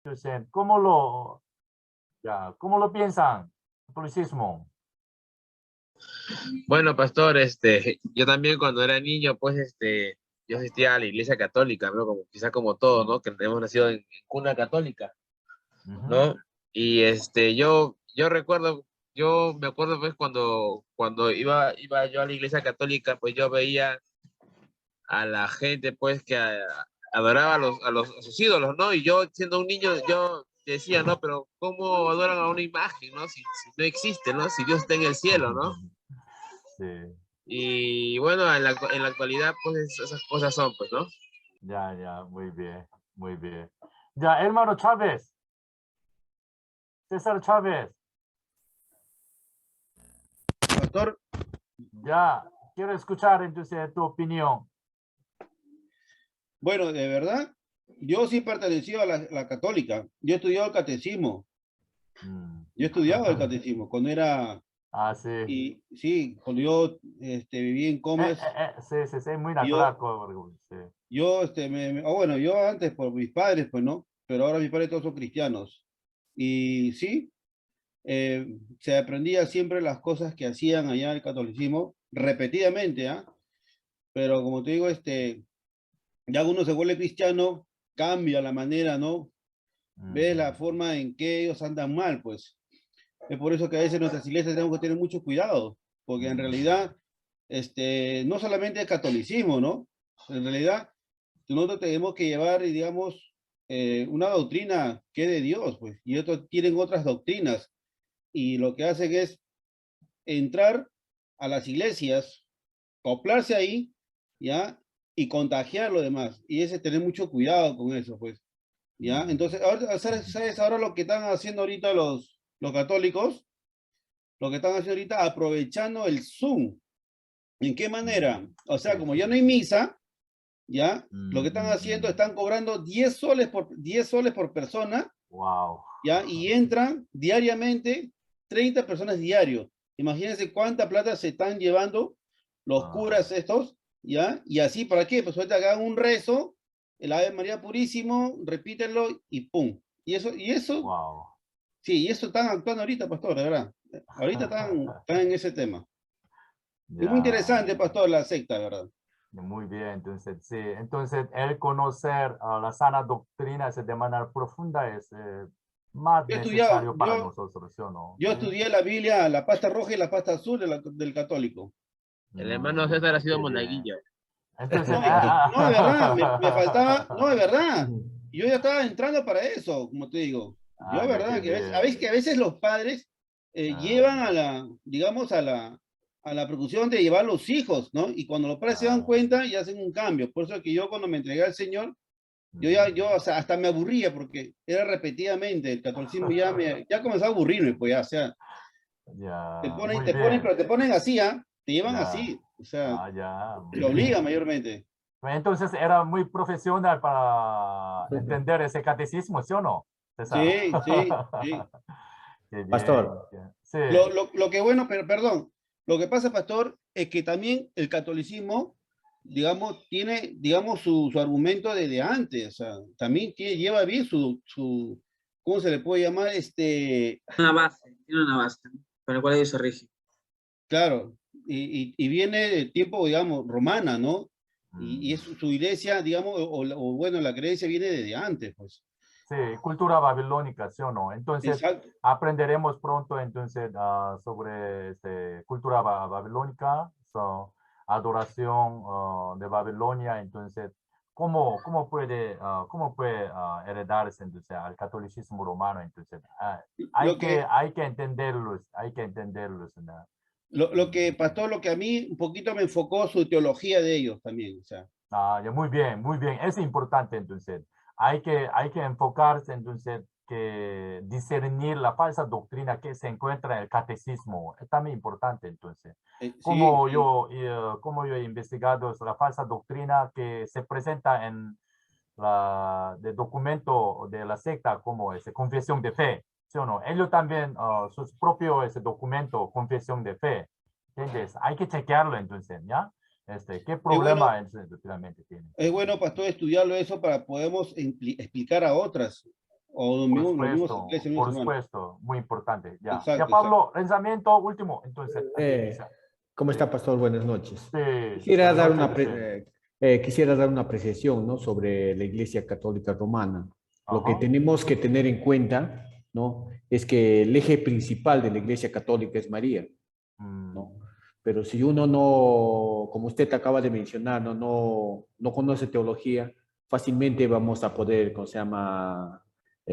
Entonces, ¿cómo lo piensan? Catolicismo. Bueno, pastor, yo también cuando era niño, pues, yo asistía a la iglesia católica, ¿no? Como, quizá como todos, ¿no? Que hemos nacido en cuna católica, Ujú. ¿no? Y yo recuerdo, yo me acuerdo, pues, cuando iba yo a la iglesia católica, pues yo veía a la gente, pues, que adoraba a sus ídolos, ¿no? Y yo, siendo un niño, yo decía, ¿no? Pero ¿cómo adoran a una imagen, ¿no? Si no existe, ¿no? Si Dios está en el cielo, ¿no? Sí, Y bueno, en la actualidad, pues esas cosas son, pues, ¿no? ya, muy bien, muy bien. Ya, hermano Chávez, César Chávez, Pastor, ya, quiero escuchar entonces tu opinión. bueno, de verdad, yo sí pertenecí a la católica. Yo he estudiado el catecismo. Mm. Yo he estudiado el catecismo cuando era, Ah, sí. y sí, cuando yo viví en Comas, Sí, muy yo, natural. Sí. bueno, yo antes por mis padres, pues no, pero ahora mis padres todos son cristianos. Y sí, se aprendía siempre las cosas que hacían allá el catolicismo, repetidamente, ¿ah? Pero como te digo, ya uno se vuelve cristiano, cambia la manera, ¿no? Ves la forma en que ellos andan mal, pues. Es por eso que a veces en nuestras iglesias tenemos que tener mucho cuidado, porque en realidad, no solamente el catolicismo, ¿no? En realidad, nosotros tenemos que llevar, digamos, una doctrina que es de Dios, pues, y otros tienen otras doctrinas, y lo que hacen es entrar a las iglesias, acoplarse ahí, ¿ya? Y contagiar lo demás. Y ese tener mucho cuidado con eso, pues. ¿Ya? Entonces, ahora, ¿sabes ahora lo que están haciendo ahorita los católicos? Lo que están haciendo ahorita, aprovechando el Zoom. ¿En qué manera? O sea, Sí, como sí. ya no hay misa, ¿ya? Lo que están haciendo, están cobrando 10 soles por persona, Wow. ¿ya? Y entran diariamente 30 personas diario. Imagínense cuánta plata se están llevando los curas estos, ¿ya? Y así, ¿para qué? Pues ahorita hagan un rezo, el Ave María Purísimo, repítenlo y ¡pum! Y eso, Wow. sí, y eso están actuando ahorita, pastor, de verdad. Ahorita están en ese tema. Es muy Ya, interesante, pastor, la secta, de verdad. muy bien. Entonces, sí. Entonces, el conocer la sana doctrina de manera profunda es más Yo he estudiado, necesario para yo, nosotros, ¿sí o no? yo Sí. estudié la Biblia, la pasta roja y la pasta azul del católico. El hermano César ha sido Qué bien. monaguillo. Entonces, No, no, de verdad, me faltaba, no, de verdad. Yo ya estaba entrando para eso, como te digo. Yo, de ya qué verdad, que bien. a veces los padres Ah, llevan digamos, a la preocupación de llevar los hijos, ¿no? Y cuando los padres se dan ah, cuenta y hacen un cambio. Por eso que yo cuando me entregué al Señor, o sea, hasta me aburría porque era repetidamente, el catolicismo ya comenzó a aburrirme, pues ya, o sea, ya, muy bien. pero te ponen así, ¿ah? Te llevan Ya, así, o sea, ya, te muy obligan bien. mayormente. Entonces era muy profesional para entender ese catecismo, ¿sí o no, César? Sí, sí, sí. Qué bien. Pastor, Sí. Lo que bueno, pero perdón, lo que pasa, pastor, es que también el catolicismo, digamos, tiene, digamos, su argumento desde antes, o sea, también lleva bien ¿cómo se le puede llamar? Una base, tiene una base con la cual ellos se rigen. Claro, y viene de tiempo, digamos, romana, ¿no? Y es su iglesia, digamos, bueno, la creencia viene desde antes, pues. Sí, cultura babilónica, ¿sí o no? Entonces, Exacto. aprenderemos pronto entonces sobre cultura babilónica, adoración de Babilonia. Entonces, ¿cómo puede heredarse entonces al catolicismo romano? Entonces, hay Lo que, que, hay que entenderlos, ¿no? pastor, lo que a mí un poquito me enfocó su teología de ellos también, o sea. Ya, muy bien, muy bien. Es importante entonces. Hay que enfocarse entonces que discernir la falsa doctrina que se encuentra en el catecismo. Es también importante entonces. Sí, Como sí, yo he investigado la falsa doctrina que se presenta en de documento de la secta como ese confesión de fe, ¿sí o no? Ellos también, sus propios ese documento, confesión de fe, ¿entiendes? Hay que chequearlo entonces, ¿ya? ¿Qué es problema bueno, entonces, finalmente tiene? es bueno, pastor, estudiarlo eso para podemos explicar a otras. O domingo, domingos, iglesia, por semana. supuesto, muy importante. Ya, Exacto, ya Pablo, pensamiento último. Entonces, Eh, ¿Cómo está, pastor? Buenas noches. sí, Quisiera dar buenas una, noches, quisiera dar una apreciación, ¿no?, sobre la Iglesia Católica Romana. Lo que Ajá. tenemos que tener en cuenta, ¿no?, es que el eje principal de la Iglesia Católica es María, ¿no? Pero si uno no, como usted acaba de mencionar, no conoce teología, fácilmente vamos a poder, ¿cómo se llama?,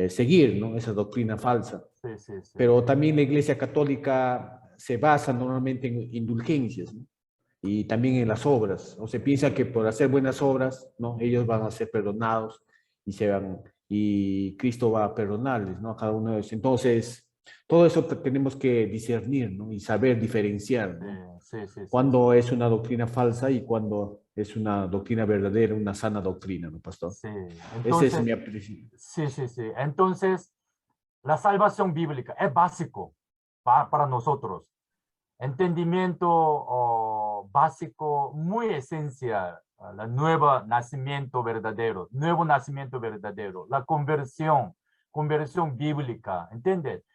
seguir, ¿no?, esa doctrina falsa. Sí, sí, sí. Pero también la Iglesia Católica se basa normalmente en indulgencias, ¿no?, y también en las obras. O se piensa que por hacer buenas obras, ¿no?, ellos van a ser perdonados y Cristo va a perdonarles, ¿no?, a cada uno de ellos. Entonces, todo eso tenemos que discernir, ¿no?, y saber diferenciar, ¿no?, Sí, sí, sí, cuando es una doctrina falsa y cuando es una doctrina verdadera, una sana doctrina, ¿no, pastor? sí. Esa es Entonces, mi apreciación. sí, sí, sí. Entonces, la salvación bíblica es básico para nosotros. Entendimiento básico, muy esencial. El nuevo nacimiento verdadero, la conversión bíblica, ¿entiendes?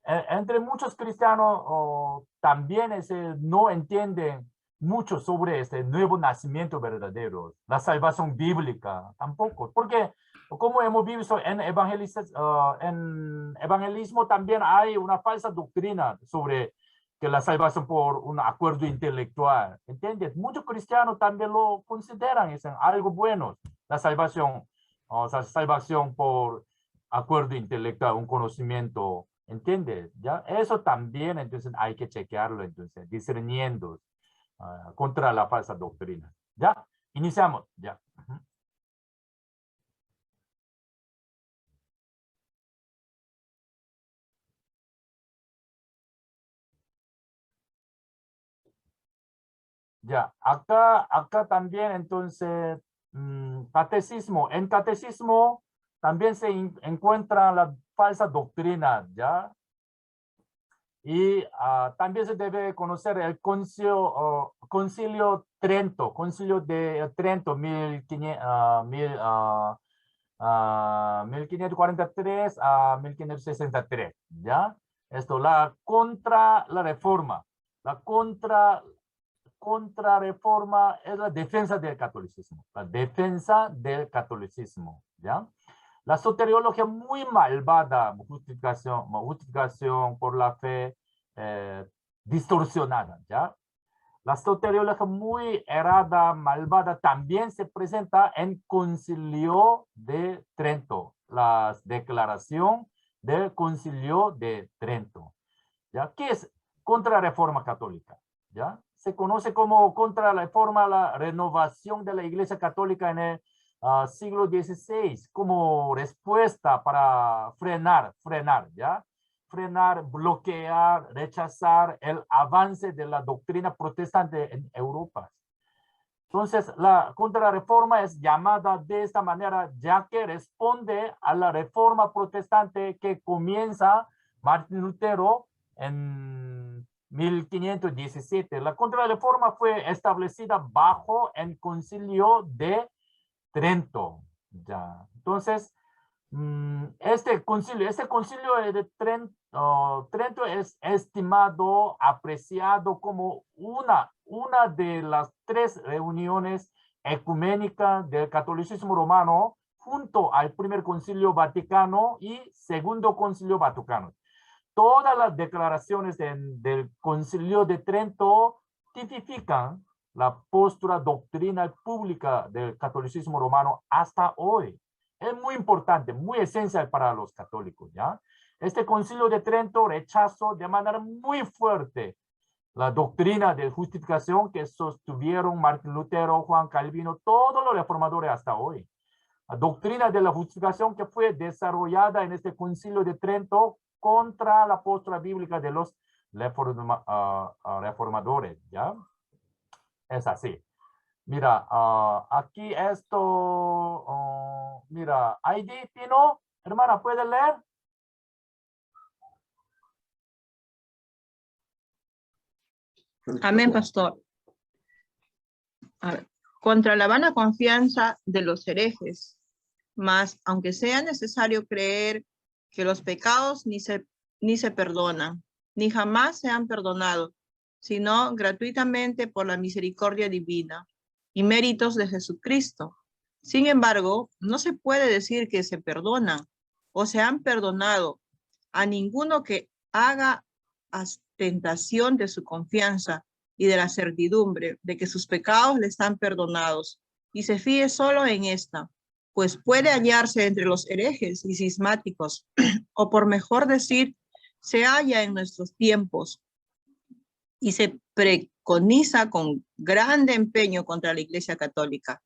Entre muchos cristianos también no entienden mucho sobre este nuevo nacimiento verdadero, la salvación bíblica tampoco, porque como hemos visto en evangelismo también hay una falsa doctrina sobre que la salvación por un acuerdo intelectual, ¿entiendes? Muchos cristianos también lo consideran, es algo bueno, la salvación, o sea, salvación por acuerdo intelectual, un conocimiento. ¿Entiendes? ¿Ya? Eso también, entonces, hay que chequearlo, entonces, discerniendo contra la falsa doctrina. ¿Ya? Iniciamos, ya. Ya, acá también, entonces, catecismo. En catecismo también se encuentra la falsa doctrina, ¿ya? Y también se debe conocer el concilio de Trento, 1543 a 1563, ¿ya? Esto, la reforma. La contrarreforma es la defensa del catolicismo. La defensa del catolicismo, ¿ya? La soteriología muy malvada, justificación por la fe distorsionada, ¿ya? La soteriología muy errada, malvada, también se presenta en Concilio de Trento, la declaración del Concilio de Trento, ¿ya? ¿Qué es contrarreforma católica? ¿Ya? Se conoce como contrarreforma la renovación de la Iglesia Católica en el siglo XVI como respuesta para frenar, ¿ya? Frenar, bloquear, rechazar el avance de la doctrina protestante en Europa. Entonces, la contrarreforma es llamada de esta manera ya que responde a la reforma protestante que comienza Martín Lutero en 1517. La contrarreforma fue establecida bajo el Concilio de Trento. Ya. Entonces, este concilio de Trento es estimado, apreciado como una de las 3 reuniones ecuménicas del catolicismo romano junto al primer concilio vaticano y segundo concilio vaticano. Todas las declaraciones del concilio de Trento tipifican la postura doctrinal pública del catolicismo romano hasta hoy. Es muy importante, muy esencial para los católicos, ¿ya? Este concilio de Trento rechazó de manera muy fuerte la doctrina de justificación que sostuvieron Martín Lutero, Juan Calvino, todos los reformadores hasta hoy. La doctrina de la justificación que fue desarrollada en este concilio de Trento contra la postura bíblica de los reformadores, ¿ya? Es así. Mira, aquí esto, mira, ID Pino, hermana, ¿puede leer? Amén, pastor. A ver. Contra la vana confianza de los herejes, Mas, aunque sea necesario creer que los pecados ni se perdonan, ni jamás se han perdonado, sino gratuitamente por la misericordia divina y méritos de Jesucristo. Sin embargo, no se puede decir que se perdonan o se han perdonado a ninguno que haga ostentación de su confianza y de la certidumbre de que sus pecados le están perdonados y se fíe solo en esta, pues puede hallarse entre los herejes y cismáticos, o por mejor decir, se halla en nuestros tiempos y se preconiza con grande empeño contra la Iglesia Católica.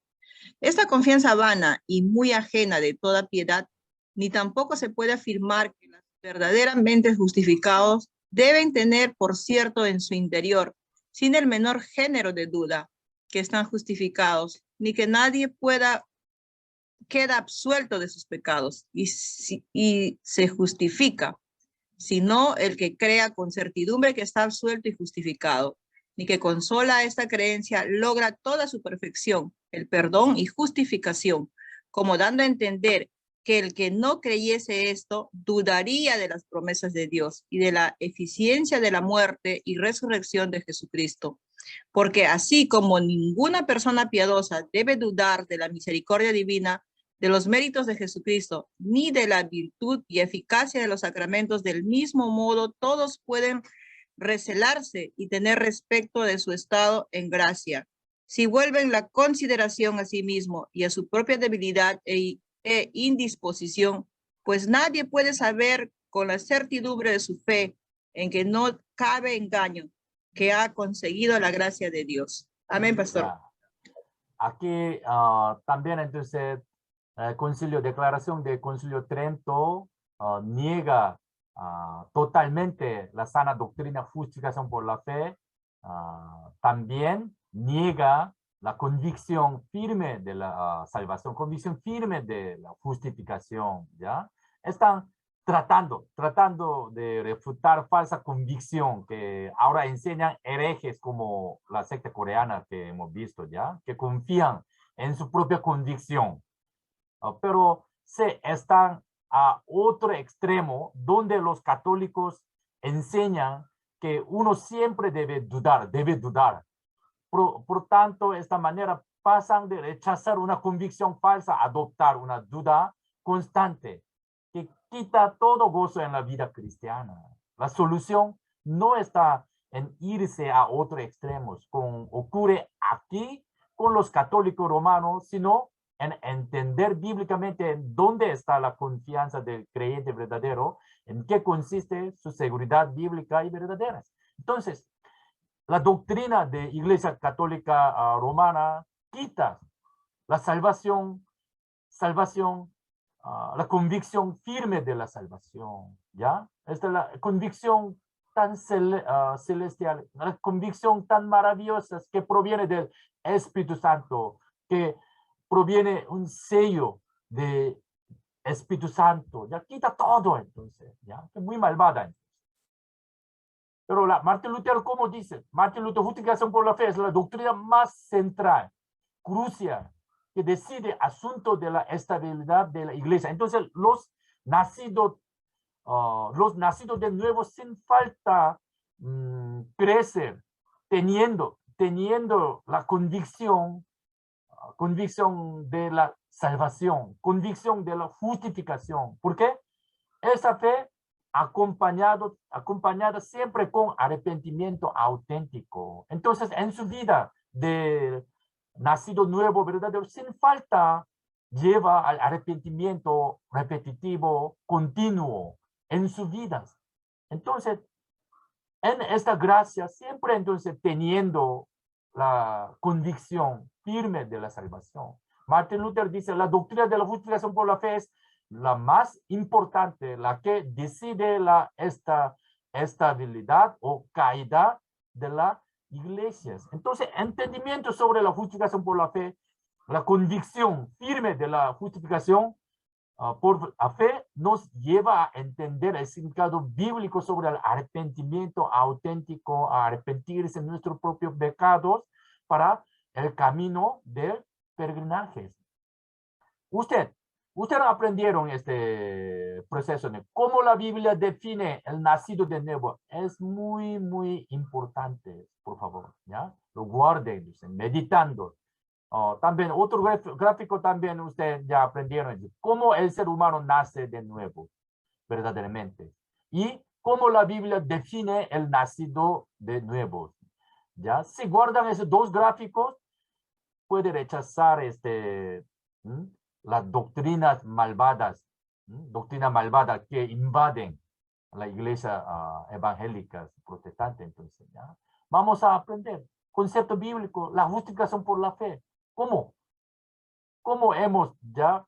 Esta confianza vana y muy ajena de toda piedad, ni tampoco se puede afirmar que los verdaderamente justificados deben tener por cierto en su interior, sin el menor género de duda, que están justificados, ni que nadie queda absuelto de sus pecados y se justifica, sino el que crea con certidumbre que está absuelto y justificado, ni que con sola esta creencia logra toda su perfección, el perdón y justificación, como dando a entender que el que no creyese esto dudaría de las promesas de Dios y de la eficiencia de la muerte y resurrección de Jesucristo. Porque así como ninguna persona piadosa debe dudar de la misericordia divina, de los méritos de Jesucristo, ni de la virtud y eficacia de los sacramentos, del mismo modo todos pueden recelarse y tener respecto de su estado en gracia. Si vuelven la consideración a sí mismo y a su propia debilidad e indisposición, pues nadie puede saber con la certidumbre de su fe, en que no cabe engaño, que ha conseguido la gracia de Dios. Amén, pastor. Aquí también entonces declaración de Concilio Trento niega totalmente la sana doctrina justificación por la fe, también niega la convicción firme de la salvación, convicción firme de la justificación, ¿ya? Están tratando de refutar falsa convicción que ahora enseñan herejes como la secta coreana que hemos visto, ¿ya? Que confían en su propia convicción. Pero se están a otro extremo donde los católicos enseñan que uno siempre debe dudar. Por tanto, de esta manera pasan de rechazar una convicción falsa a adoptar una duda constante que quita todo gozo en la vida cristiana. La solución no está en irse a otros extremos, como ocurre aquí con los católicos romanos, sino en entender bíblicamente en dónde está la confianza del creyente verdadero, en qué consiste su seguridad bíblica y verdadera. Entonces, la doctrina de Iglesia Católica Romana quita la la convicción firme de la salvación, ¿ya? Esta es la convicción tan celestial, la convicción tan maravillosa que proviene del Espíritu Santo, que proviene un sello de Espíritu Santo, ya quita todo entonces, ya, es muy malvada. Pero Martín Lutero, ¿cómo dice? Martín Lutero, justificación por la fe es la doctrina más central, crucial, que decide asuntos de la estabilidad de la iglesia. Entonces, los nacidos de nuevo sin falta crecer, teniendo la convicción de la salvación, convicción de la justificación. ¿Por qué? Esa fe acompañada siempre con arrepentimiento auténtico. Entonces, en su vida de nacido nuevo, verdadero, sin falta, lleva al arrepentimiento repetitivo, continuo en sus vidas. Entonces, en esta gracia, siempre entonces teniendo la convicción firme de la salvación. Martin Luther dice, la doctrina de la justificación por la fe es la más importante, la que decide esta estabilidad o caída de las iglesias. Entonces, entendimiento sobre la justificación por la fe, la convicción firme de la justificación por la fe nos lleva a entender el significado bíblico sobre el arrepentimiento auténtico, a arrepentirse de nuestros propios pecados para el camino del peregrinaje. Usted Ustedes aprendieron este proceso de cómo la Biblia define el nacido de nuevo. Es muy, muy importante, por favor, ¿ya? Lo guarden, meditando. También otro gráfico también ustedes ya aprendieron cómo el ser humano nace de nuevo, verdaderamente. Y cómo la Biblia define el nacido de nuevo. ¿Ya? Si guardan esos dos gráficos, puede rechazar las doctrinas malvadas, doctrinas malvadas que invaden la iglesia evangélica protestante. Entonces, ¿ya? Vamos a aprender concepto bíblico, la justificación por la fe. ¿Cómo? ¿Cómo hemos ya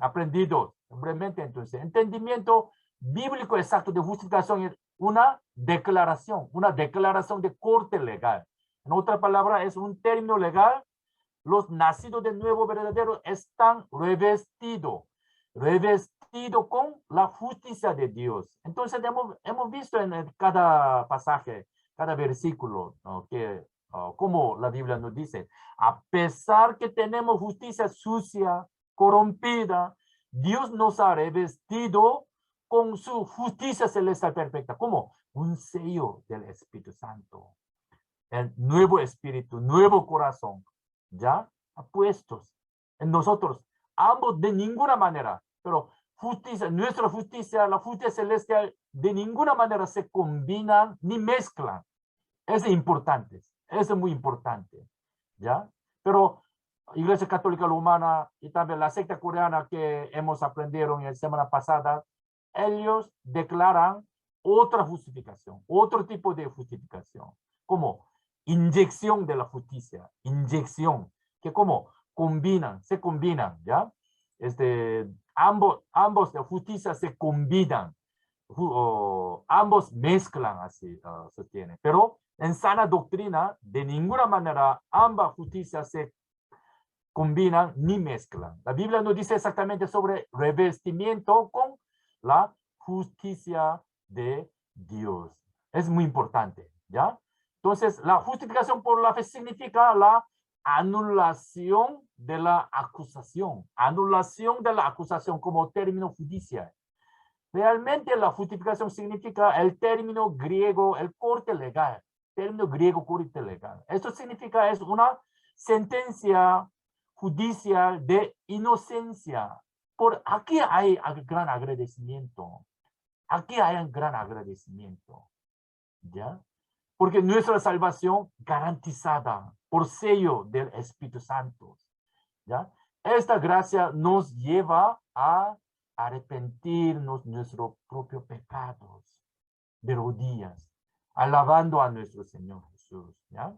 aprendido brevemente? Entonces, entendimiento bíblico exacto de justificación es una declaración de corte legal. En otra palabra, es un término legal. Los nacidos de nuevo verdadero están revestidos con la justicia de Dios. Entonces, hemos visto en cada pasaje, cada versículo, ¿no? Que como la Biblia nos dice, a pesar que tenemos justicia sucia, corrompida, Dios nos ha revestido con su justicia celestial perfecta. ¿Cómo? Un sello del Espíritu Santo. El nuevo espíritu, nuevo corazón, ya puestos en nosotros. Ambos de ninguna manera, pero justicia, nuestra justicia, la justicia celestial, de ninguna manera se combinan ni mezclan. Es importante, es muy importante, ¿ya? Pero Iglesia Católica Romana y también la secta coreana que hemos aprendido en la semana pasada, ellos declaran otra justificación, otro tipo de justificación, como inyección de la justicia, inyección, que como se combinan, ¿ya? Ambos de justicia se combinan, ambos mezclan, así sostiene, pero en sana doctrina, de ninguna manera ambas justicias se combinan ni mezclan. La Biblia nos dice exactamente sobre revestimiento con la justicia de Dios. Es muy importante, ¿ya? Entonces, la justificación por la fe significa la anulación de la acusación. Anulación de la acusación como término judicial. Realmente la justificación significa el término griego, el corte legal. Término griego, corte legal. Esto significa es una sentencia judicial de inocencia. Por aquí hay gran agradecimiento. Aquí hay un gran agradecimiento. ¿Ya? Porque nuestra salvación garantizada por sello del Espíritu Santo. ¿Ya? Esta gracia nos lleva a arrepentirnos de nuestros propios pecados de rodillas, alabando a nuestro Señor Jesús. ¿Ya?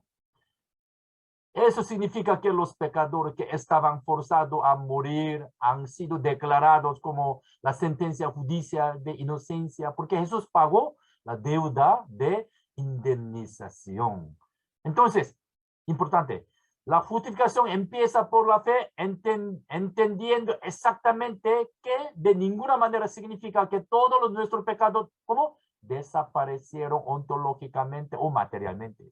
Eso significa que los pecadores que estaban forzados a morir han sido declarados como la sentencia judicial de inocencia, porque Jesús pagó la deuda de indemnización. Entonces, importante, la justificación empieza por la fe, entendiendo exactamente que de ninguna manera significa que todos nuestros pecados, ¿cómo? Desaparecieron ontológicamente o materialmente.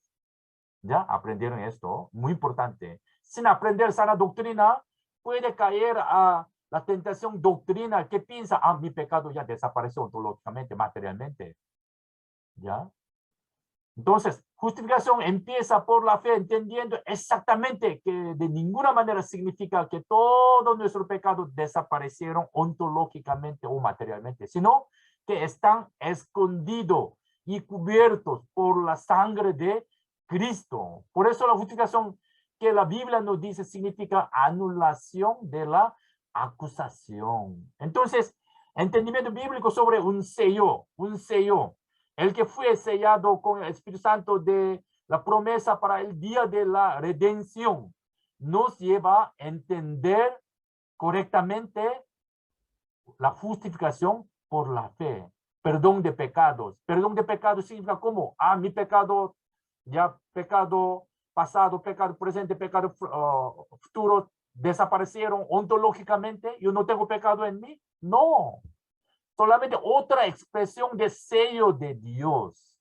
¿Ya? Aprendieron esto, muy importante. Sin aprender sana doctrina, puede caer a la tentación doctrina que piensa, mi pecado ya desapareció ontológicamente, materialmente. ¿Ya? Entonces, justificación empieza por la fe, entendiendo exactamente que de ninguna manera significa que todos nuestros pecados desaparecieron ontológicamente o materialmente, sino que están escondidos y cubiertos por la sangre de Cristo. Por eso la justificación que la Biblia nos dice significa anulación de la acusación. Entonces, entendimiento bíblico sobre un sello, el que fue sellado con el Espíritu Santo de la promesa para el día de la redención, nos lleva a entender correctamente la justificación por la fe. Perdón de pecados. Perdón de pecados significa ¿cómo? Mi pecado, ya pecado pasado, pecado presente, pecado futuro, desaparecieron ontológicamente. Yo no tengo pecado en mí. No. Solamente otra expresión de sello de Dios.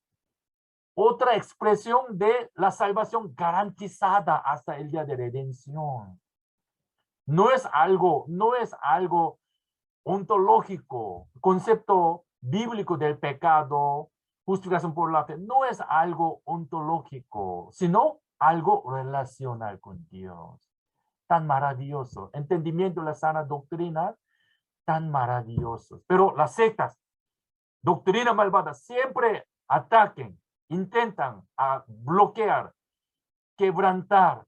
Otra expresión de la salvación garantizada hasta el día de redención. No es algo ontológico, concepto bíblico del pecado, justificación por la fe, no es algo ontológico, sino algo relacional con Dios. Tan maravilloso. Entendimiento de la sana doctrina, tan maravilloso. Pero las sectas, doctrina malvada, siempre ataquen, intentan bloquear, quebrantar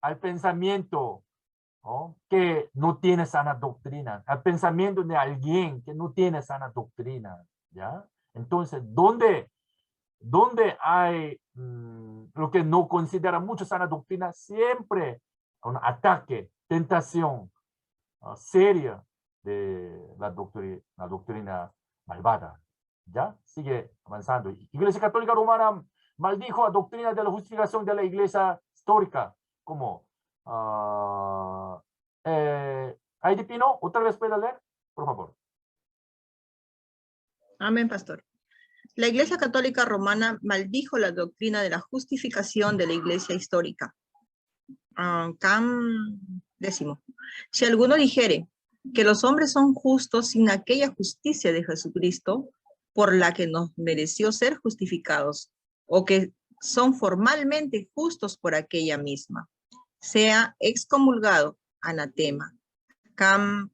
al pensamiento, ¿no?, que no tiene sana doctrina, al pensamiento de alguien que no tiene sana doctrina, ¿ya? Entonces, ¿dónde hay lo que no considera mucho sana doctrina? Siempre un ataque, tentación seria de la doctrina malvada. ¿Ya? Sigue avanzando. Iglesia Católica Romana maldijo a doctrina de la justificación de la iglesia histórica. Como Heidi Pino, otra vez puede leer, por favor. Amén, pastor. La Iglesia Católica Romana maldijo la doctrina de la justificación de la Iglesia histórica. Cam 10. Si alguno dijere que los hombres son justos sin aquella justicia de Jesucristo, por la que nos mereció ser justificados, o que son formalmente justos por aquella misma, sea excomulgado, anatema. Cam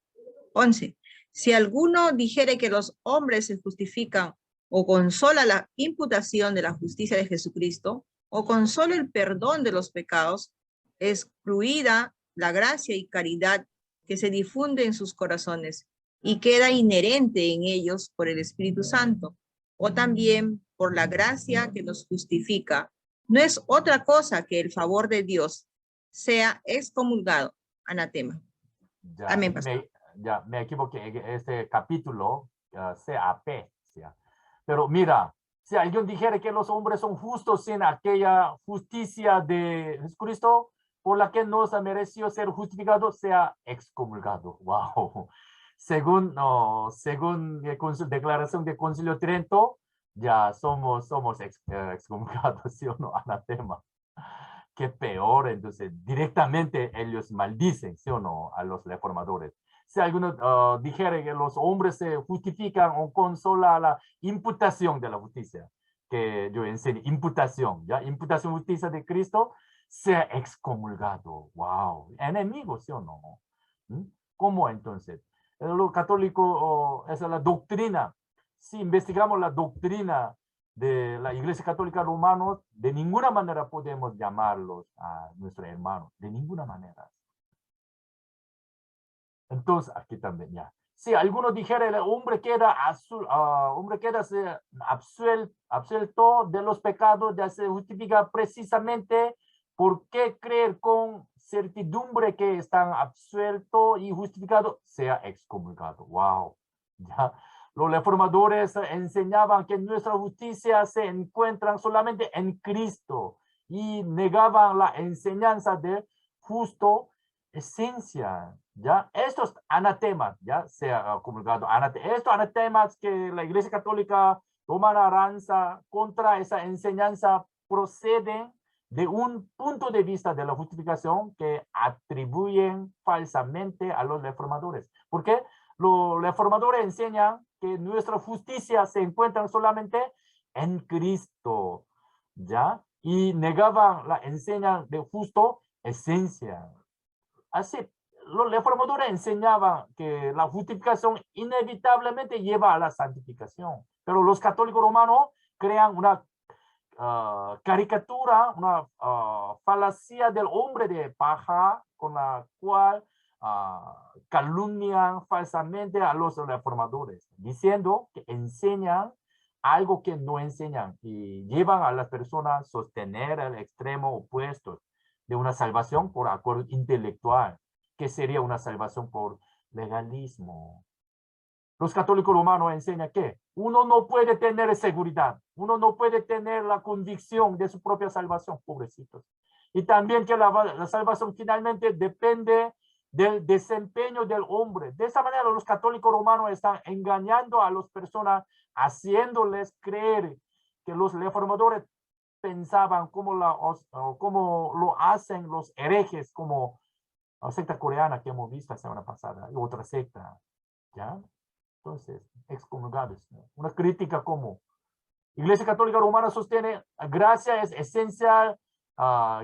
11. Si alguno dijere que los hombres se justifican o con sola la imputación de la justicia de Jesucristo, o con solo el perdón de los pecados, excluida la gracia y caridad que se difunde en sus corazones y queda inherente en ellos por el Espíritu Santo, o también por la gracia que nos justifica, no es otra cosa que el favor de Dios, sea excomulgado, anatema. Ya, Amén, pastor. me equivoqué, este capítulo, CAP, ¿ya? Pero mira, si alguien dijera que los hombres son justos sin aquella justicia de Jesucristo, por la que nos mereció ser justificado, sea excomulgado. Wow. Según declaración de Concilio Trento, ya somos excomulgados, ¿sí o no? Anatema. Qué peor, entonces directamente ellos maldicen, ¿sí o no?, a los reformadores. Si alguno dijera que los hombres se justifican o con sola la imputación de la justicia, que yo enseño, imputación, ¿ya? Imputación justicia de Cristo, sea excomulgado. Wow, enemigo, ¿sí o no? ¿Cómo entonces? Lo católico es la doctrina. Si investigamos la doctrina de la Iglesia Católica Romana, de ninguna manera podemos llamarlos a nuestros hermanos, de ninguna manera. Entonces, aquí también ya. Si alguno dijera, el hombre queda absuelto de los pecados, ya se justifica precisamente por qué creer con certidumbre que están absueltos y justificados, sea excomulgado. Wow. Ya. Los reformadores enseñaban que nuestra justicia se encuentra solamente en Cristo y negaban la enseñanza de justo esencia, ¿ya? Estos anatemas, ¿ya? Se ha comulgado. Estos anatemas que la Iglesia Católica Romana lanza contra esa enseñanza proceden de un punto de vista de la justificación que atribuyen falsamente a los reformadores. ¿Por qué? Los reformadores enseñan que nuestra justicia se encuentra solamente en Cristo, ¿ya? Y negaban la enseñanza de justo esencia. Así, los reformadores enseñaban que la justificación inevitablemente lleva a la santificación, pero los católicos romanos crean una caricatura, una falacia del hombre de paja con la cual calumnian falsamente a los reformadores, diciendo que enseñan algo que no enseñan y llevan a las personas a sostener el extremo opuesto de una salvación por acuerdo intelectual, que sería una salvación por legalismo. Los católicos romanos enseñan que uno no puede tener seguridad, uno no puede tener la convicción de su propia salvación, pobrecitos. Y también que la salvación finalmente depende del desempeño del hombre. De esa manera los católicos romanos están engañando a las personas, haciéndoles creer que los reformadores pensaban como lo hacen los herejes, como la secta coreana que hemos visto la semana pasada, y otra secta, ¿ya? Entonces, excomulgados, ¿no? Una crítica como Iglesia Católica Romana sostiene, gracia es esencial,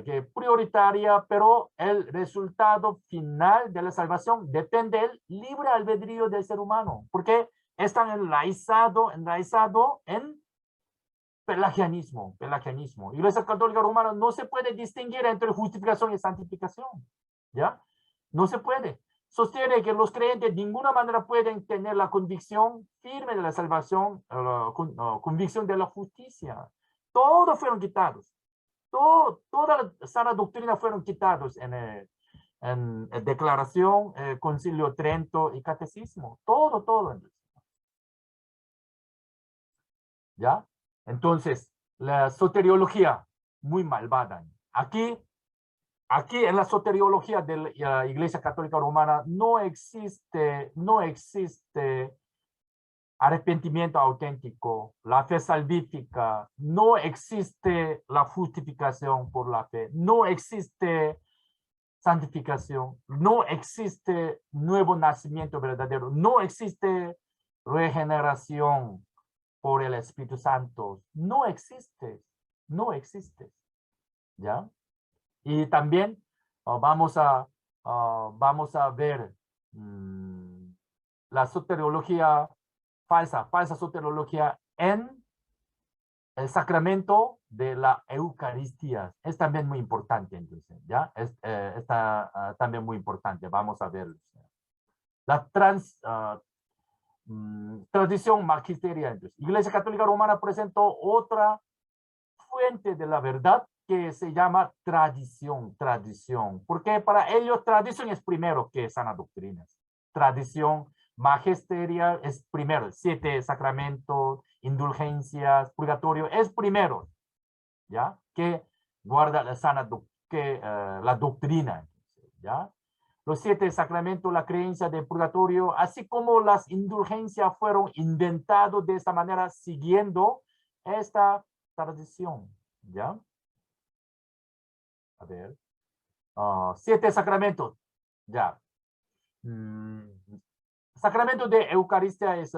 que prioritaria, pero el resultado final de la salvación depende del libre albedrío del ser humano, porque están enraizado en pelagianismo. Iglesia Católica Romana no se puede distinguir entre justificación y santificación, ¿ya? No se puede. Sostiene que los creyentes de ninguna manera pueden tener la convicción firme de la salvación, convicción de la justicia. Todos fueron quitados. Toda la sana doctrina fueron quitados en declaración, concilio Trento y catecismo. Todo. ¿Ya? Entonces, la soteriología, muy malvada. Aquí en la soteriología de la Iglesia Católica Romana no existe arrepentimiento auténtico, la fe salvífica, no existe la justificación por la fe, no existe santificación, no existe nuevo nacimiento verdadero, no existe regeneración por el Espíritu Santo, no existe, ¿ya? Y también vamos a ver la soteriología falsa soteriología en el sacramento de la Eucaristía. Es también muy importante, entonces, ¿ya? Está también muy importante, vamos a verlo. La tradición magisterial. Entonces, Iglesia Católica Romana presentó otra fuente de la verdad que se llama tradición, porque para ellos tradición es primero que sana doctrinas. Tradición magisterial es primero, 7 sacramentos, indulgencias, purgatorio es primero, ¿ya? Que guarda la sana la doctrina, ¿ya? Los 7 sacramentos, la creencia del purgatorio, así como las indulgencias fueron inventados de esta manera siguiendo esta tradición, ¿ya? A ver. 7 sacramentos, ya. Sacramento de Eucaristía es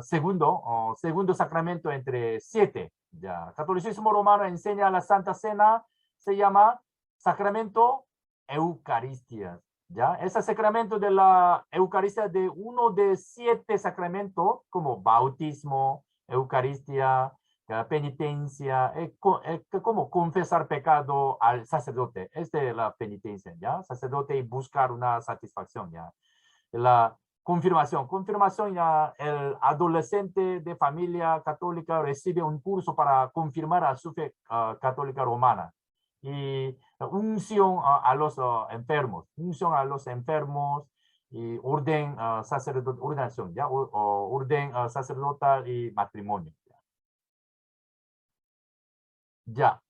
segundo sacramento entre 7. Ya. Catolicismo romano enseña la Santa Cena, se llama sacramento Eucaristía. ¿Ya? Ese sacramento de la Eucaristía de uno de 7 sacramentos, como bautismo, Eucaristía, penitencia, como confesar pecado al sacerdote. Esta es la penitencia, ¿ya? Sacerdote y buscar una satisfacción, ¿ya? La confirmación, ya, el adolescente de familia católica recibe un curso para confirmar a su fe católica romana. Y unción a los enfermos, y orden sacerdotal, ordenación, ¿ya? Orden sacerdotal y matrimonio. Ya.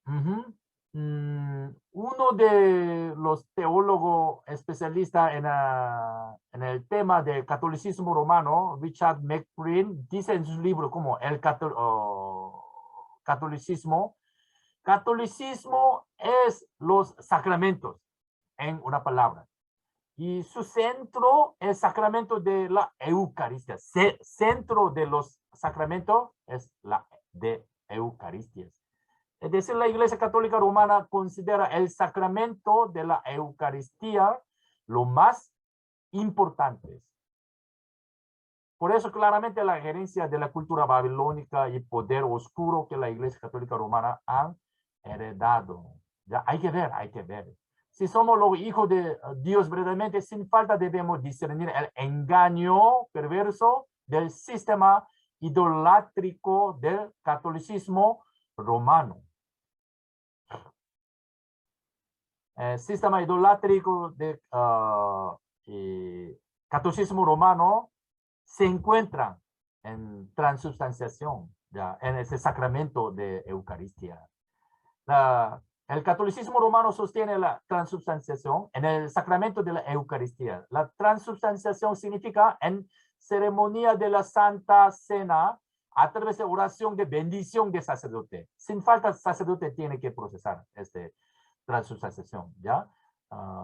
Uno de los teólogos especialistas en el tema del catolicismo romano, Richard McBrien, dice en su libro como el catolicismo. Catolicismo es los sacramentos, en una palabra. Y su centro es el sacramento de la Eucaristía. Centro de los sacramentos es la de Eucaristía. Es decir, la Iglesia Católica Romana considera el sacramento de la Eucaristía lo más importante. Por eso claramente la gerencia de la cultura babilónica y poder oscuro que la Iglesia Católica Romana han heredado. Ya hay que ver. Si somos los hijos de Dios verdaderamente, sin falta debemos discernir el engaño perverso del sistema idolátrico del catolicismo romano. El sistema idolátrico del catolicismo romano se encuentra en transubstanciación, ya, en ese sacramento de Eucaristía. El catolicismo romano sostiene la transubstanciación en el sacramento de la Eucaristía. La transubstanciación significa en ceremonia de la Santa Cena a través de oración de bendición de sacerdote. Sin falta, el sacerdote tiene que procesar transubstanciación, ¿ya?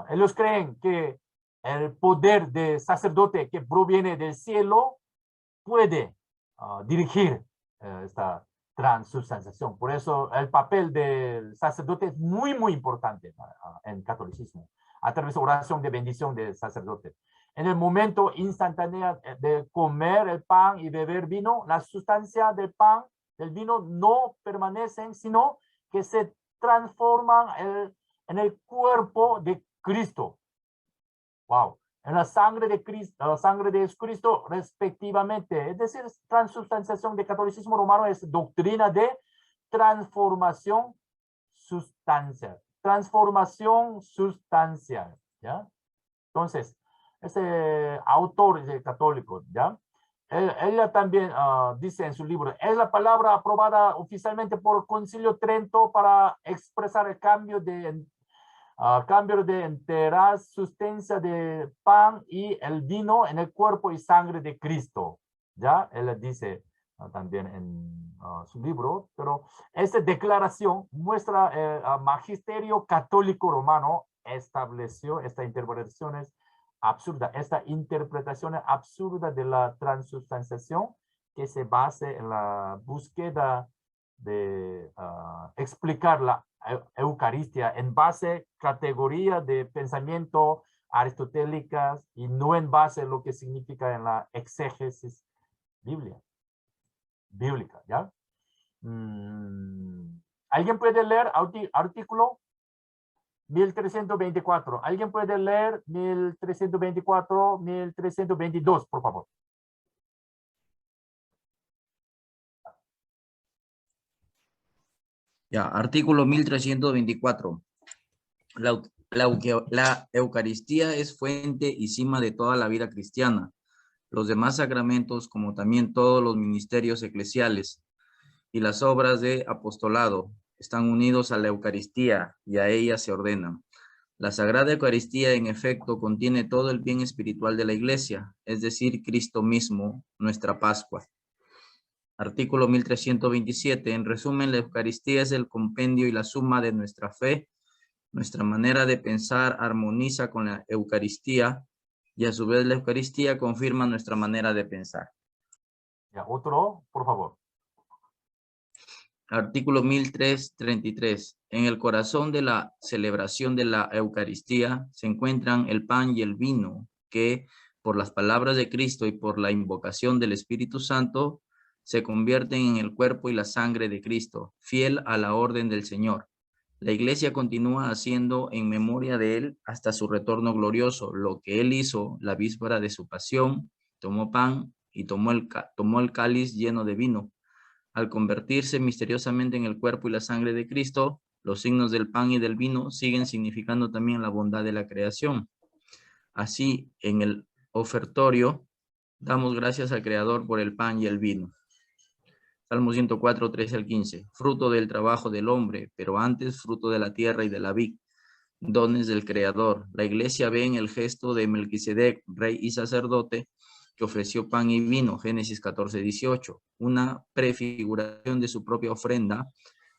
Ellos creen que el poder de sacerdote que proviene del cielo puede dirigir esta transubstanciación. Por eso el papel del sacerdote es muy, muy importante en catolicismo, a través de oración de bendición del sacerdote. En el momento instantáneo de comer el pan y beber vino, la sustancia del pan, del vino no permanecen, sino que se transforman en el cuerpo de Cristo. Wow. En la sangre de Cristo, la sangre de Jesucristo respectivamente. Es decir, transubstanciación de catolicismo romano es doctrina de transformación sustancial. Transformación sustancial, ¿ya? Entonces, ese autor católico, ¿ya? Ella también dice en su libro, es la palabra aprobada oficialmente por el Concilio Trento para expresar el cambio de entera sustancia de pan y el vino en el cuerpo y sangre de Cristo. ¿Ya? Él dice también en su libro, pero esta declaración muestra el magisterio católico romano estableció esta interpretación absurda de la transubstanciación que se base en la búsqueda de explicar la Eucaristía en base categoría de pensamiento aristotélicas y no en base a lo que significa en la exégesis bíblica, ¿ya? ¿Alguien puede leer artículo 1324? ¿Alguien puede leer 1324, 1322, por favor? Ya, artículo 1324. La Eucaristía es fuente y cima de toda la vida cristiana. Los demás sacramentos, como también todos los ministerios eclesiales y las obras de apostolado, están unidos a la Eucaristía y a ella se ordenan. La Sagrada Eucaristía, en efecto, contiene todo el bien espiritual de la Iglesia, es decir, Cristo mismo, nuestra Pascua. Artículo 1327. En resumen, la Eucaristía es el compendio y la suma de nuestra fe. Nuestra manera de pensar armoniza con la Eucaristía y a su vez la Eucaristía confirma nuestra manera de pensar. Ya, otro, por favor. Artículo 1333. En el corazón de la celebración de la Eucaristía se encuentran el pan y el vino que, por las palabras de Cristo y por la invocación del Espíritu Santo, se convierten en el cuerpo y la sangre de Cristo, fiel a la orden del Señor. La Iglesia continúa haciendo en memoria de Él hasta su retorno glorioso, lo que Él hizo la víspera de su pasión, tomó pan y tomó el cáliz lleno de vino. Al convertirse misteriosamente en el cuerpo y la sangre de Cristo, los signos del pan y del vino siguen significando también la bondad de la creación. Así, en el ofertorio, damos gracias al Creador por el pan y el vino. Salmo 104, 13 al 15. Fruto del trabajo del hombre, pero antes fruto de la tierra y de la vid. Dones del Creador. La Iglesia ve en el gesto de Melquisedec, rey y sacerdote, que ofreció pan y vino, Génesis 14, 18. Una prefiguración de su propia ofrenda,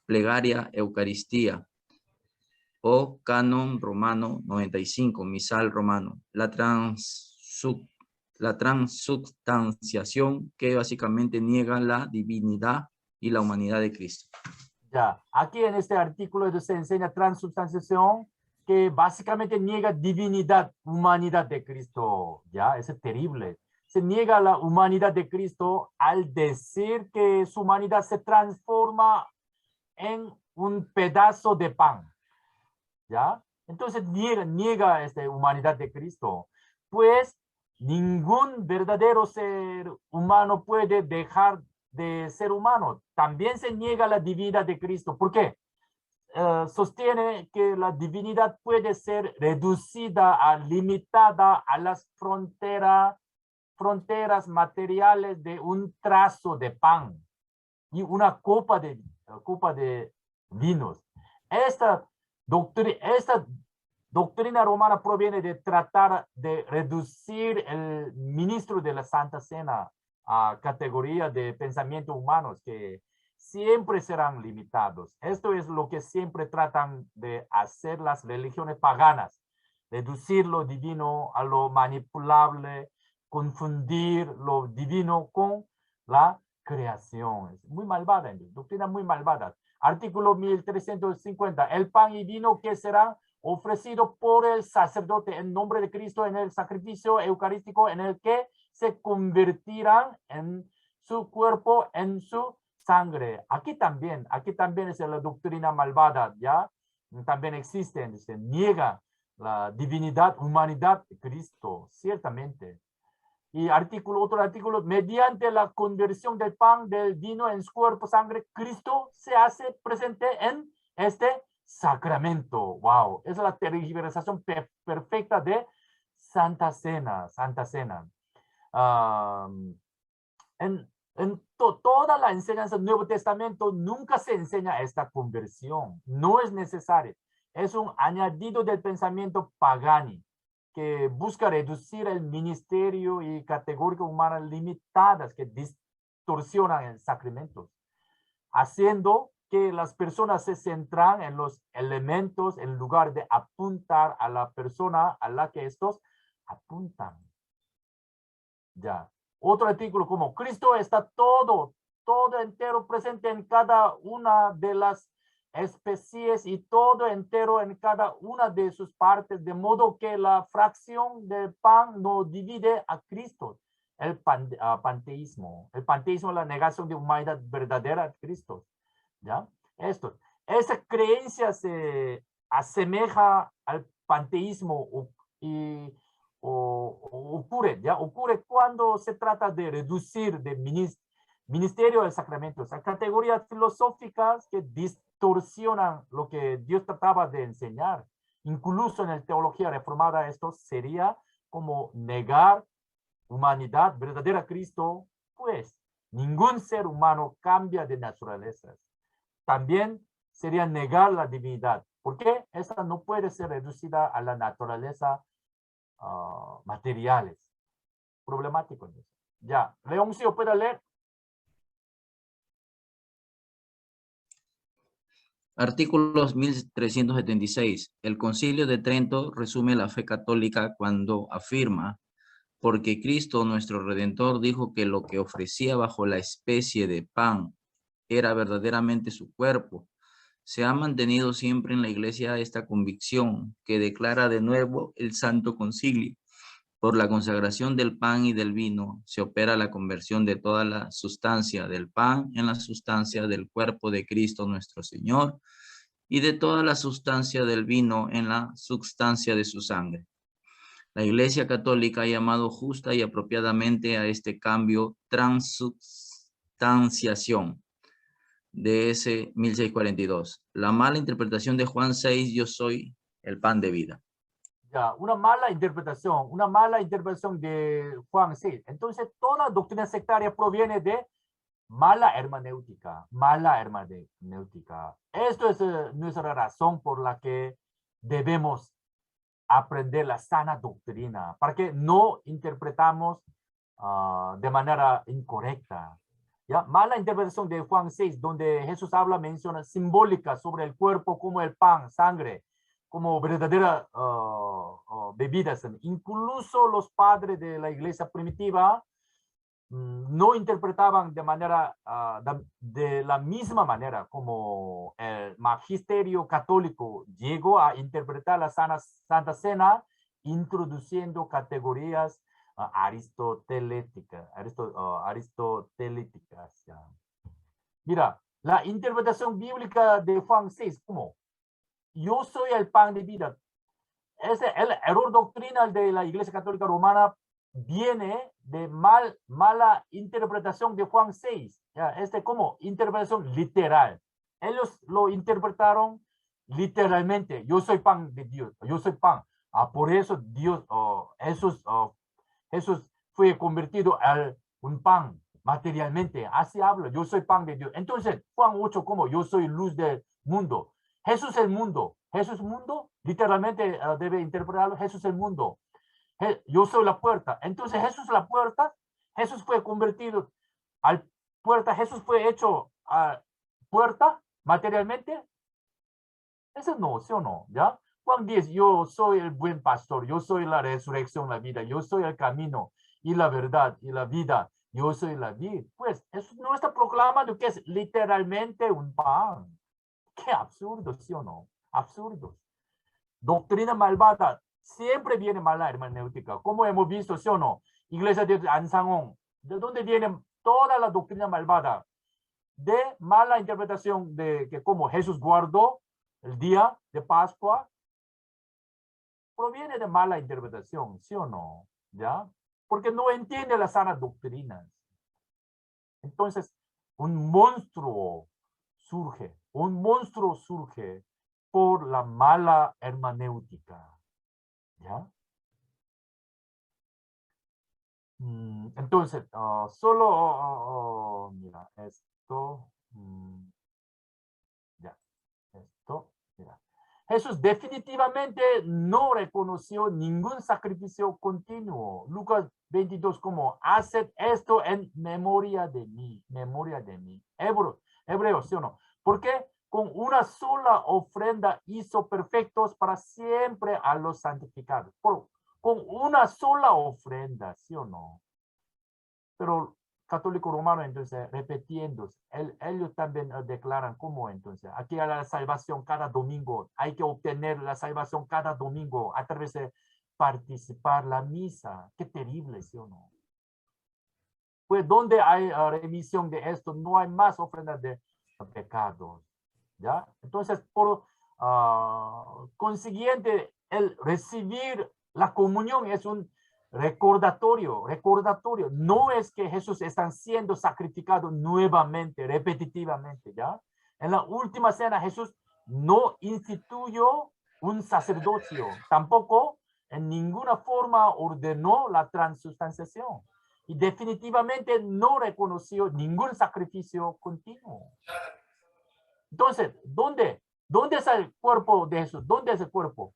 plegaria, Eucaristía. O canon romano 95, misal romano. La transubstanciación que básicamente niega la divinidad y la humanidad de Cristo. Ya, aquí en este artículo se enseña transubstanciación que básicamente niega divinidad, humanidad de Cristo. Ya, es terrible. Se niega la humanidad de Cristo al decir que su humanidad se transforma en un pedazo de pan. ¿Ya? Entonces niega esta humanidad de Cristo. Pues ningún verdadero ser humano puede dejar de ser humano. También se niega la divinidad de Cristo. ¿Por qué? Sostiene que la divinidad puede ser reducida, limitada a las fronteras materiales de un trazo de pan y una copa de vinos. Esta doctrina romana proviene de tratar de reducir el ministro de la Santa Cena a categoría de pensamiento humanos que siempre serán limitados. Esto es lo que siempre tratan de hacer las religiones paganas. reducir lo divino a lo manipulable, confundir lo divino con la creación. Es muy malvada, doctrina muy malvada. Artículo 1350. El pan y vino que serán ofrecidos por el sacerdote en nombre de Cristo en el sacrificio eucarístico en el que se convertirán en su cuerpo, en su sangre. Aquí también es la doctrina malvada, ¿ya? También existe, se niega la divinidad, humanidad de Cristo, ciertamente. Y otro artículo, mediante la conversión del pan, del vino en su cuerpo, sangre, Cristo se hace presente en este sacramento. Wow, es la tergiversación perfecta de Santa Cena, Santa Cena. Toda la enseñanza del Nuevo Testamento nunca se enseña esta conversión. No es necesario. Es un añadido del pensamiento pagani que busca reducir el ministerio y categoría humana limitadas que distorsionan el sacramento, haciendo que las personas se centran en los elementos en lugar de apuntar a la persona a la que estos apuntan. Ya. Otro artículo como Cristo está todo entero presente en cada una de las especies y todo entero en cada una de sus partes, de modo que la fracción del pan no divide a Cristo. El panteísmo. El panteísmo es la negación de humanidad verdadera de Cristo. ¿Ya? Esa creencia se asemeja al panteísmo y ocurre cuando se trata de reducir de ministerio del sacramento a categorías filosóficas que distorsionan lo que Dios trataba de enseñar. Incluso en la teología reformada esto sería como negar humanidad verdadera a Cristo, pues ningún ser humano cambia de naturaleza. También sería negar la divinidad, porque esa no puede ser reducida a la naturaleza materiales. Problemático. Ya, Leoncio, ¿puede leer? Artículos 1376. El Concilio de Trento resume la fe católica cuando afirma: porque Cristo nuestro Redentor dijo que lo que ofrecía bajo la especie de pan era verdaderamente su cuerpo. Se ha mantenido siempre en la Iglesia esta convicción que declara de nuevo el Santo Concilio. Por la consagración del pan y del vino se opera la conversión de toda la sustancia del pan en la sustancia del cuerpo de Cristo nuestro Señor y de toda la sustancia del vino en la sustancia de su sangre. La Iglesia Católica ha llamado justa y apropiadamente a este cambio transubstanciación de ese 1642. La mala interpretación de Juan 6, yo soy el pan de vida. Ya, una mala interpretación de Juan 6. Entonces, toda doctrina sectaria proviene de mala hermenéutica. Esto es nuestra razón por la que debemos aprender la sana doctrina, para que no interpretamos de manera incorrecta. ¿Ya? Mala interpretación de Juan 6, donde Jesús menciona simbólica sobre el cuerpo como el pan, sangre, como verdadera bebidas. Incluso los padres de la iglesia primitiva no interpretaban de la misma manera como el magisterio católico llegó a interpretar la Santa Cena, introduciendo categorías aristotélicas. Mira, la interpretación bíblica de Juan 6, como yo soy el pan de vida. El error doctrinal de la Iglesia Católica Romana viene de mala interpretación de Juan 6. ¿Ya? Como interpretación literal. Ellos lo interpretaron literalmente. Yo soy pan de Dios. Yo soy pan. Por eso Jesús fue convertido a un pan materialmente. Así habla. Yo soy pan de Dios. Entonces, Juan 8, como yo soy luz del mundo. Jesús el mundo. Jesús mundo, literalmente debe interpretarlo. Jesús el mundo. Yo soy la puerta. Entonces Jesús la puerta. Jesús fue convertido al puerta. Jesús fue hecho a puerta materialmente. Eso no, ¿sí o no? ¿Ya? Juan 10, yo soy el buen pastor, yo soy la resurrección, la vida, yo soy el camino y la verdad y la vida, yo soy la vida. Pues eso no está proclamando que es literalmente un pan. Qué absurdo, ¿sí o no? Absurdo. Doctrina malvada, siempre viene mala hermenéutica, como hemos visto, ¿sí o no? Iglesia de Ansangon, ¿de dónde viene toda la doctrina malvada? De mala interpretación de que como Jesús guardó el día de Pascua, proviene de mala interpretación, ¿sí o no? ¿Ya? Porque no entiende las sanas doctrinas. Entonces, un monstruo surge por la mala hermenéutica. ¿Ya? Entonces, solo, mira, esto, ya, esto, mira. Jesús definitivamente no reconoció ningún sacrificio continuo. Lucas 22 como, haced esto en memoria de mí, Hebreos, ¿sí o no? Porque con una sola ofrenda hizo perfectos para siempre a los santificados. Con una sola ofrenda, ¿sí o no? Pero católico romano, entonces, repitiendo, ellos también declaran cómo entonces, aquí hay la salvación cada domingo, hay que obtener la salvación cada domingo a través de participar la misa. Qué terrible, ¿sí o no? Pues donde hay remisión de esto, no hay más ofrendas de pecados, ¿ya? Entonces, por consiguiente, el recibir la comunión es un recordatorio. No es que Jesús está siendo sacrificado nuevamente, repetitivamente, ¿ya? En la última cena, Jesús no instituyó un sacerdocio, tampoco en ninguna forma ordenó la transustanciación. Y definitivamente no reconoció ningún sacrificio continuo. Entonces, ¿dónde está el cuerpo de Jesús? ¿Dónde es el cuerpo?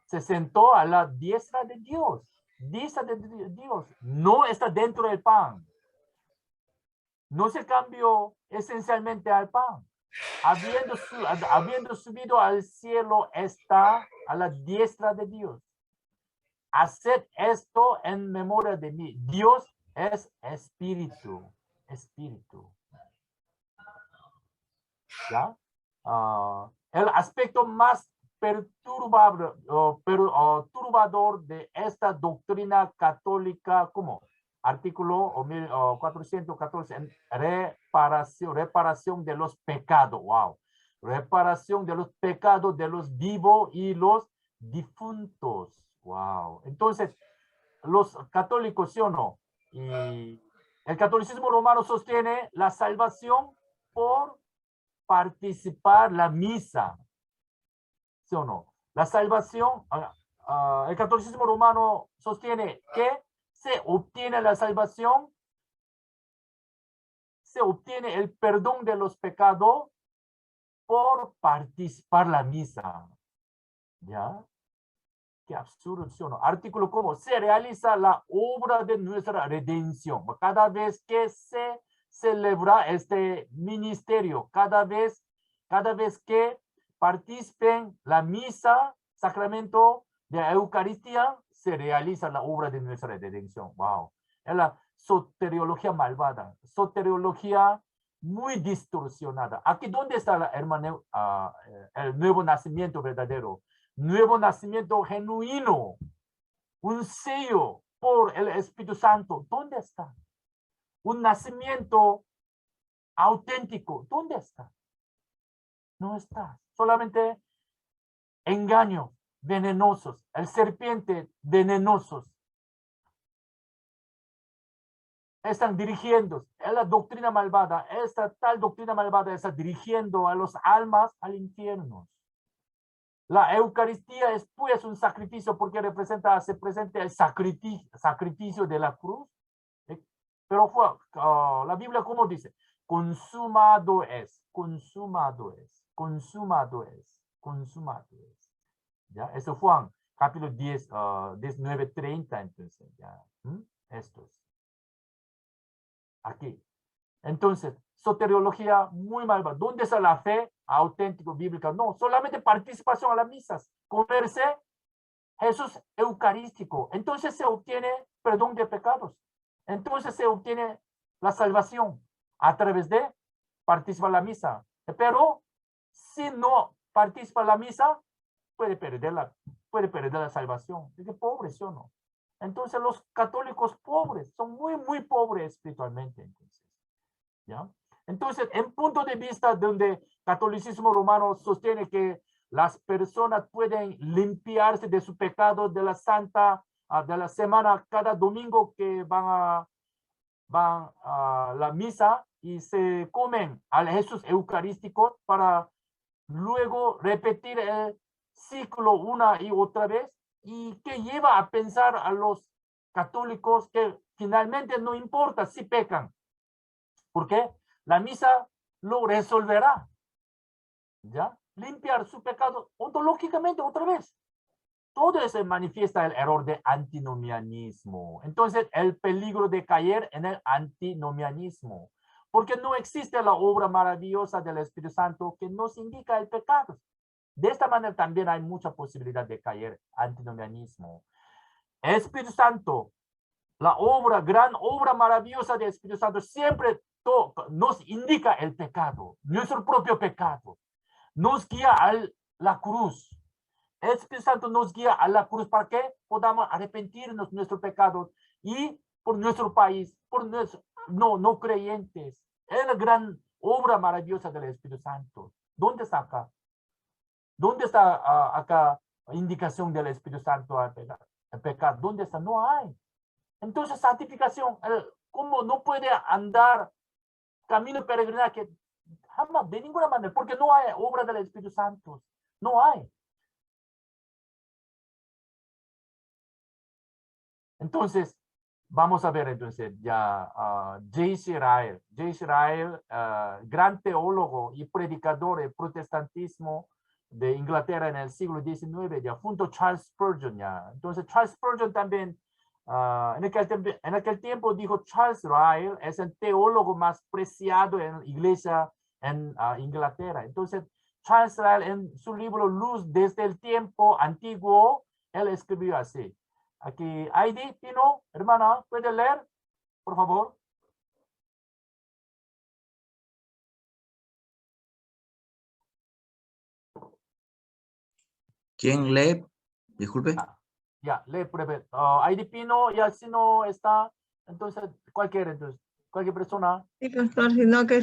Se sentó a la diestra de Dios. Diestra de Dios. No está dentro del pan. No se cambió esencialmente al pan. Habiendo subido al cielo, está a la diestra de Dios. Haced esto en memoria de mí. Dios es espíritu. ¿Ya? El aspecto más perturbador de esta doctrina católica, como artículo 414, en reparación de los pecados. Wow. Reparación de los pecados de los vivos y los difuntos. Wow. Entonces, los católicos, ¿sí o no? Y el catolicismo romano sostiene la salvación por participar la misa. ¿Sí o no? La salvación, el catolicismo romano sostiene que se obtiene la salvación, se obtiene el perdón de los pecados por participar la misa. ¿Ya? Qué absurdo, ¿sí o no? Artículo como se realiza la obra de nuestra redención. Cada vez que se celebra este ministerio, cada vez que participen la misa, sacramento de la Eucaristía, se realiza la obra de nuestra redención. Wow. Es la soteriología malvada, soteriología muy distorsionada. Aquí, ¿dónde está la el nuevo nacimiento verdadero? Nuevo nacimiento genuino, un sello por el Espíritu Santo. ¿Dónde está? Un nacimiento auténtico. ¿Dónde está? No está. Solamente engaños venenosos, el serpiente venenosos. Están dirigiendo, es la doctrina malvada, esta tal doctrina malvada está dirigiendo a los almas al infierno. La Eucaristía es pues un sacrificio porque se presenta el sacrificio de la cruz. Pero la Biblia, ¿cómo dice? Consumado es. ¿Ya? Eso Juan, capítulo 10, 19, 30, entonces, ya. Esto es. Aquí. Entonces, soteriología muy malvada. ¿Dónde está la fe auténtica bíblica? No, solamente participación a las misas. comerse Jesús eucarístico. Entonces se obtiene perdón de pecados. Entonces se obtiene la salvación a través de participar en la misa. Pero si no participa en la misa, puede perder la salvación. Es que pobre, ¿sí o no? Entonces los católicos pobres son muy, muy pobres espiritualmente. Entonces, ¿ya? Entonces, en punto de vista donde catolicismo romano sostiene que las personas pueden limpiarse de su pecado de la santa, de la semana, cada domingo que van a la misa y se comen al Jesús eucarístico para luego repetir el ciclo una y otra vez, y que lleva a pensar a los católicos que finalmente no importa si pecan, porque la misa lo resolverá, ¿ya? Limpiar su pecado ontológicamente otra vez. Todo eso manifiesta el error de antinomianismo. Entonces, el peligro de caer en el antinomianismo, porque no existe la obra maravillosa del Espíritu Santo que nos indica el pecado. De esta manera también hay mucha posibilidad de caer en antinomianismo. Espíritu Santo, la gran obra maravillosa del Espíritu Santo siempre nos indica el pecado, nuestro propio pecado. Nos guía a la cruz. El Espíritu Santo nos guía a la cruz para que podamos arrepentirnos de nuestros pecados y por nuestro país, por nuestros no creyentes. Es la gran obra maravillosa del Espíritu Santo. ¿Dónde está acá? ¿Dónde está acá indicación del Espíritu Santo al pecado? ¿Dónde está? No hay. Entonces, santificación, ¿cómo no puede andar camino de peregrinaje? Jamás, de ninguna manera, porque no hay obra del Espíritu Santo. No hay. Entonces, vamos a ver entonces ya J.C. Ryle. J.C. Ryle, gran teólogo y predicador del protestantismo de Inglaterra en el siglo XIX, ya junto a Charles Spurgeon. Ya. Entonces, Charles Spurgeon también, en aquel tiempo dijo, Charles Ryle es el teólogo más preciado en la iglesia en Inglaterra. Entonces, Charles Ryle en su libro Luz desde el tiempo antiguo, él escribió así. Aquí, Heidi, Pino, hermana, ¿puede leer? Por favor. ¿Quién lee? Disculpe. Ya, lee, breve. Heidi Pino, ya si no está, entonces, cualquier persona. Sí, pastor, sino que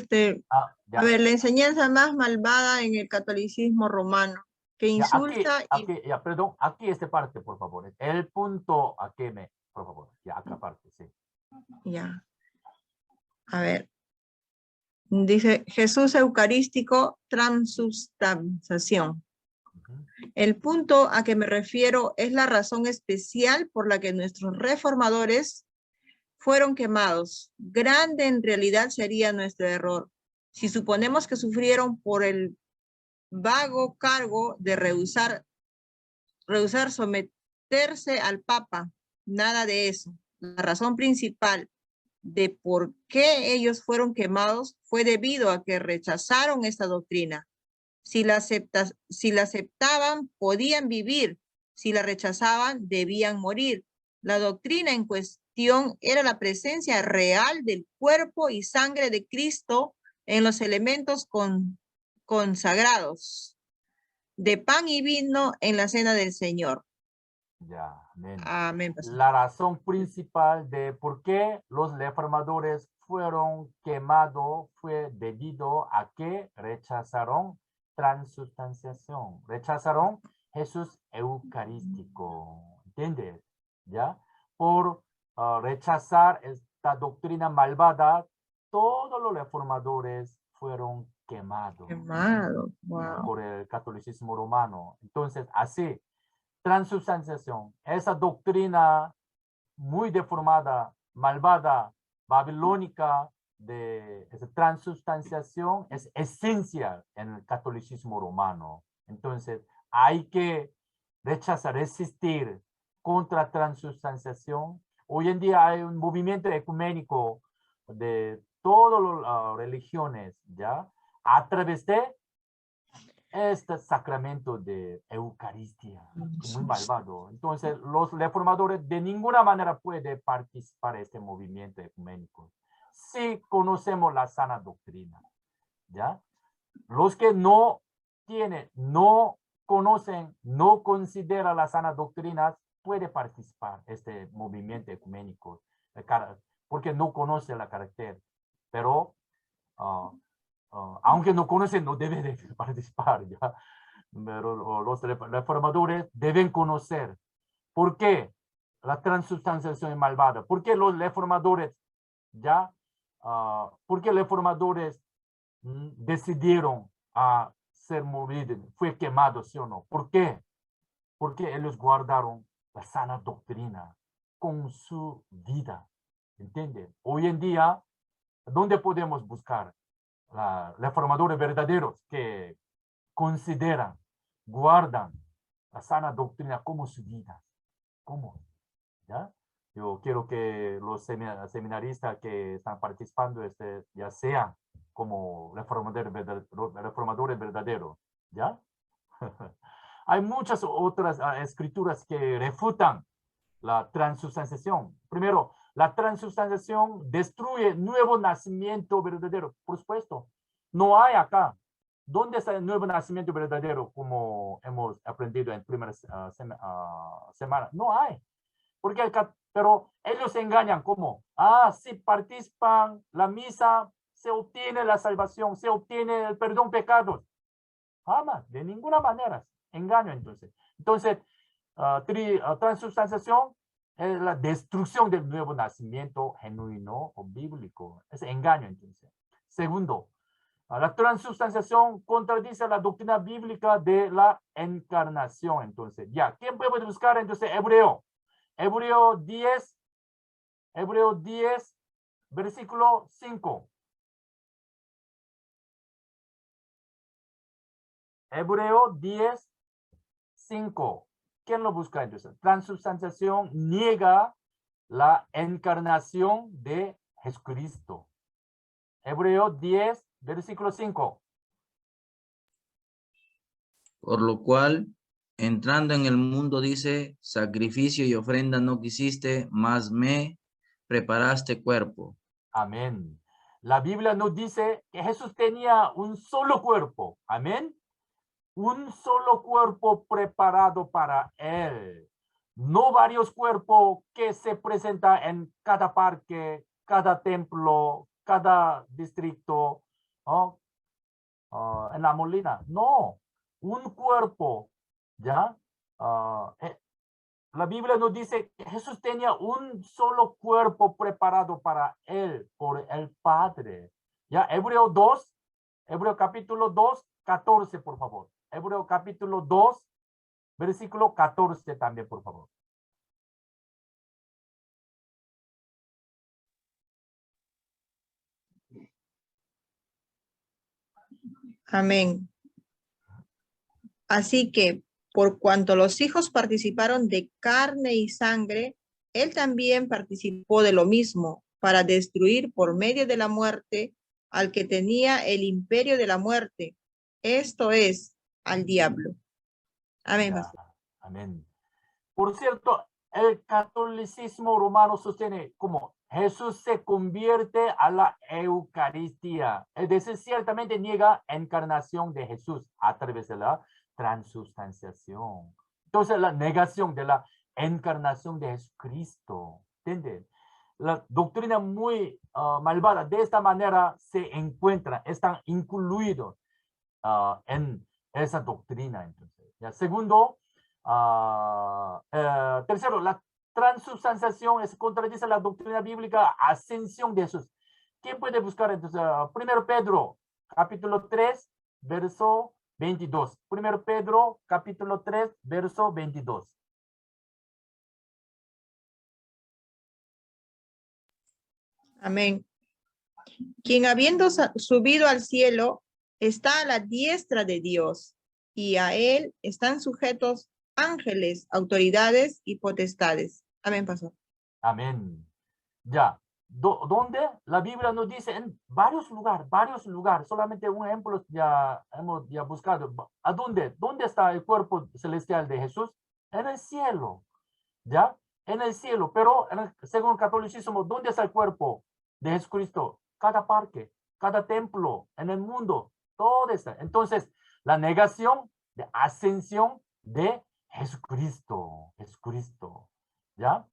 Ya. a ver, la enseñanza más malvada en el catolicismo romano, que Ya, insulta ya, perdón, aquí esta parte, por favor. El punto, por favor. Ya, acá parte, sí. Ya. A ver. Dice Jesús eucarístico, transubstanciación. El punto a que me refiero es la razón especial por la que nuestros reformadores fueron quemados. Grande en realidad sería nuestro error si suponemos que sufrieron por el vago cargo de rehusar someterse al Papa. Nada de eso. La razón principal de por qué ellos fueron quemados fue debido a que rechazaron esta doctrina. Si la aceptaban, podían vivir. Si la rechazaban, debían morir. La doctrina en cuestión era la presencia real del cuerpo y sangre de Cristo en los elementos consagrados, de pan y vino en la cena del Señor. Ya, amén. Amén, pastor. La razón principal de por qué los reformadores fueron quemados fue debido a que rechazaron transubstanciación, rechazaron Jesús eucarístico, ¿entiendes? ¿Ya? Por rechazar esta doctrina malvada, todos los reformadores fueron quemados. Quemado, wow. Por el catolicismo romano. Entonces, así, transubstanciación, esa doctrina muy deformada, malvada, babilónica de esa transubstanciación es esencial en el catolicismo romano. Entonces, hay que rechazar, resistir contra transubstanciación. Hoy en día hay un movimiento ecuménico de todas las religiones, ¿ya? A través de este sacramento de Eucaristía, muy malvado. Entonces, los reformadores de ninguna manera pueden participar en este movimiento ecuménico. Si conocemos la sana doctrina, ¿ya? Los que no tienen, no conocen, no consideran la sana doctrina, puede participar en este movimiento ecuménico, porque no conoce la carácter, pero aunque no conocen, no debe de participar, ¿ya? Pero los reformadores deben conocer por qué la transubstanciación es malvada, por qué los reformadores, ¿ya? ¿Por qué los reformadores decidieron a ser movidos, fue quemado, ¿sí o no? ¿Por qué? Porque ellos guardaron la sana doctrina con su vida, ¿entienden? Hoy en día, ¿dónde podemos buscar reformadores verdaderos que consideran, guardan la sana doctrina como su vida? ¿Cómo? ¿Ya? Yo quiero que los seminaristas que están participando ya sean como reformadores verdaderos, ¿ya? Hay muchas otras escrituras que refutan la transubstanciación. Primero, la transubstanciación destruye nuevo nacimiento verdadero. Por supuesto, no hay acá. ¿Dónde está el nuevo nacimiento verdadero como hemos aprendido en primera semana? No hay. Porque pero ellos se engañan como, si participan la misa, se obtiene la salvación, se obtiene el perdón de pecados. Jamás, de ninguna manera. Engaño entonces. Entonces, transubstanciación es la destrucción del nuevo nacimiento genuino o bíblico. Es engaño entonces. Segundo, la transubstanciación contradice la doctrina bíblica de la encarnación. Entonces, ya, ¿quién puede buscar entonces Hebreo 10, versículo 5. Hebreo 10, 5. ¿Quién lo busca entonces? Transubstanciación niega la encarnación de Jesucristo. Hebreo 10, versículo 5. Por lo cual, entrando en el mundo, dice, sacrificio y ofrenda no quisiste, mas me preparaste cuerpo. Amén. La Biblia nos dice que Jesús tenía un solo cuerpo. Amén. Un solo cuerpo preparado para él. No varios cuerpos que se presentan en cada parque, cada templo, cada distrito, ¿no? En la Molina. No, un cuerpo, ¿ya? La Biblia nos dice que Jesús tenía un solo cuerpo preparado para él, por el Padre. ¿Ya? Hebreo capítulo 2, 14, por favor. Hebreo capítulo 2, versículo 14 también, por favor. Amén. Así que, por cuanto los hijos participaron de carne y sangre, él también participó de lo mismo, para destruir por medio de la muerte al que tenía el imperio de la muerte, esto es, al diablo. Amén. Ya, amén. Por cierto, el catolicismo romano sostiene como Jesús se convierte a la Eucaristía. Es decir, ciertamente niega encarnación de Jesús a través de la transubstanciación. Entonces, la negación de la encarnación de Jesucristo. ¿Entienden? La doctrina muy malvada de esta manera se encuentra, están incluidos en esa doctrina. Entonces, ¿ya? Segundo, tercero, la transubstanciación contradice la doctrina bíblica ascensión de Jesús. ¿Quién puede buscar entonces? Primero Pedro, capítulo 3, verso 22. Primero Pedro, capítulo 3, verso 22. Amén. Quien habiendo subido al cielo está a la diestra de Dios, y a él están sujetos ángeles, autoridades y potestades. Amén, pastor. Amén. Ya. ¿Dónde? La Biblia nos dice en varios lugares. Solamente un ejemplo ya hemos ya buscado. ¿A dónde? ¿Dónde está el cuerpo celestial de Jesús? En el cielo, ¿ya? En el cielo. Pero según el catolicismo, ¿dónde está el cuerpo de Jesucristo? Cada parque, cada templo en el mundo, todo está. Entonces, la negación de ascensión de Jesucristo, ¿ya?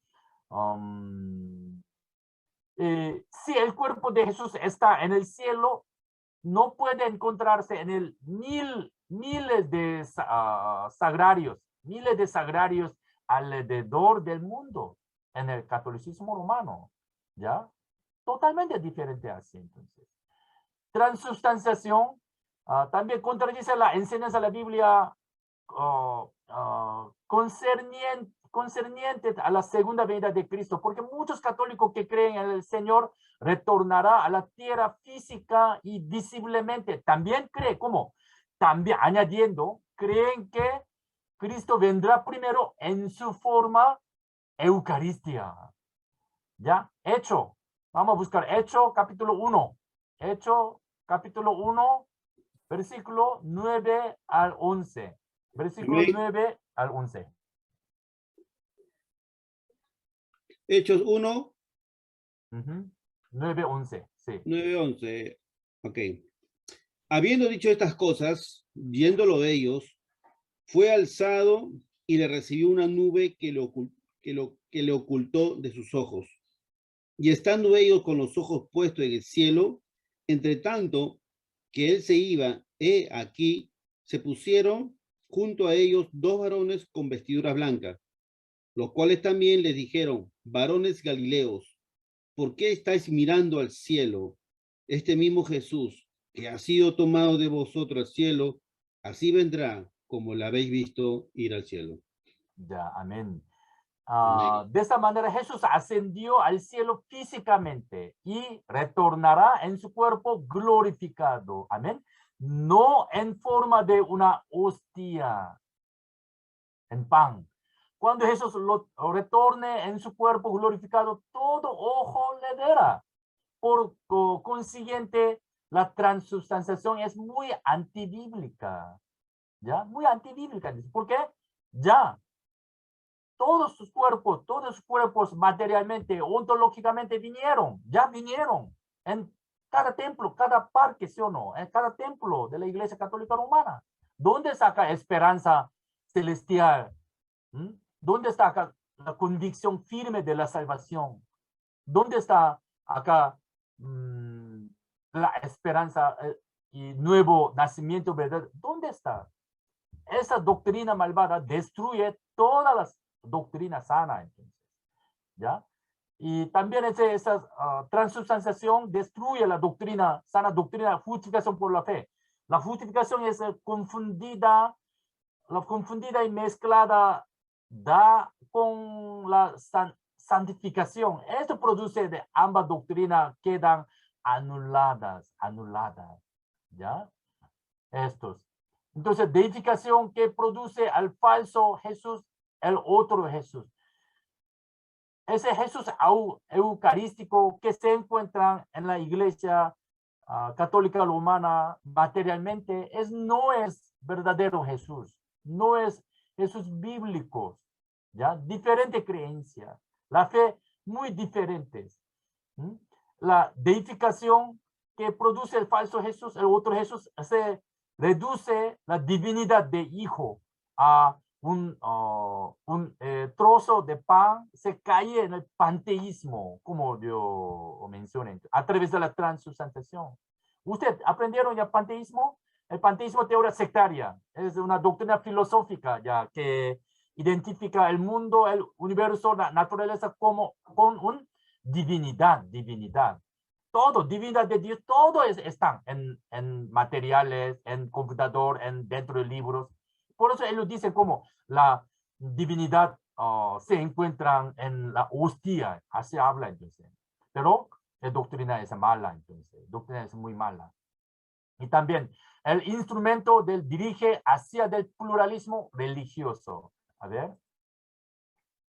Si el cuerpo de Jesús está en el cielo, no puede encontrarse en el miles de sagrarios alrededor del mundo en el catolicismo romano, ¿ya? Totalmente diferente así, entonces. Transubstanciación también contradice la enseñanza de la Biblia concerniente a la segunda venida de Cristo, porque muchos católicos que creen en el Señor retornará a la tierra física y visiblemente. También creen, ¿cómo? También añadiendo, creen que Cristo vendrá primero en su forma eucaristia. ¿Ya? Hecho. Vamos a buscar Hecho capítulo 1. Hecho capítulo 1, versículo 9 al 11. Versículo 9 al 11. Hechos 1, 9, 11, sí. 9, 11. Ok. Habiendo dicho estas cosas, viéndolo de ellos, fue alzado y le recibió una nube que le ocultó de sus ojos. Y estando ellos con los ojos puestos en el cielo, entre tanto que él se iba, aquí se pusieron junto a ellos dos varones con vestiduras blancas, los cuales también les dijeron: varones galileos, ¿por qué estáis mirando al cielo? Este mismo Jesús, que ha sido tomado de vosotros al cielo, así vendrá como lo habéis visto ir al cielo. Ya, amén. Amén. De esta manera Jesús ascendió al cielo físicamente y retornará en su cuerpo glorificado. Amén. No en forma de una hostia, en pan. Cuando Jesús lo retorne en su cuerpo glorificado, todo ojo le verá. Por consiguiente, la transubstanciación es muy antibíblica. ¿Ya? Muy antibíblica. ¿Por qué? Ya. Todos sus cuerpos materialmente, ontológicamente vinieron. En cada templo, cada parque, ¿sí o no? En cada templo de la Iglesia Católica Romana. ¿Dónde saca esperanza celestial? ¿Dónde está acá la convicción firme de la salvación? ¿Dónde está acá la esperanza y nuevo nacimiento verdadero? ¿Dónde está? Esa doctrina malvada destruye todas las doctrinas sanas, entonces, ¿ya? Y también esa transubstanciación destruye la doctrina, sana doctrina, justificación por la fe. La justificación es confundida y mezclada con la santificación. Esto produce de ambas doctrinas quedan anuladas, ¿ya? Estos. Entonces, deificación que produce al falso Jesús, el otro Jesús. Ese Jesús eucarístico que se encuentra en la Iglesia Católica Romana materialmente no es verdadero Jesús, no es Jesús bíblico, ¿ya? Diferente creencia, la fe muy diferentes. La deificación que produce el falso Jesús, el otro Jesús, se reduce la divinidad de hijo a un trozo de pan, se cae en el panteísmo, como yo mencioné, a través de la transubstanciación. ¿Usted aprendieron ya panteísmo? El panteísmo teoría sectaria, es una doctrina filosófica ya que identifica el mundo, el universo, la naturaleza como con una divinidad. Todo, divinidad de Dios, todo están en materiales, en computador, dentro de libros. Por eso ellos dicen como la divinidad se encuentra en la hostia, así habla entonces. Pero la doctrina es mala entonces, doctrina es muy mala. Y también el instrumento dirige hacia del pluralismo religioso. A ver.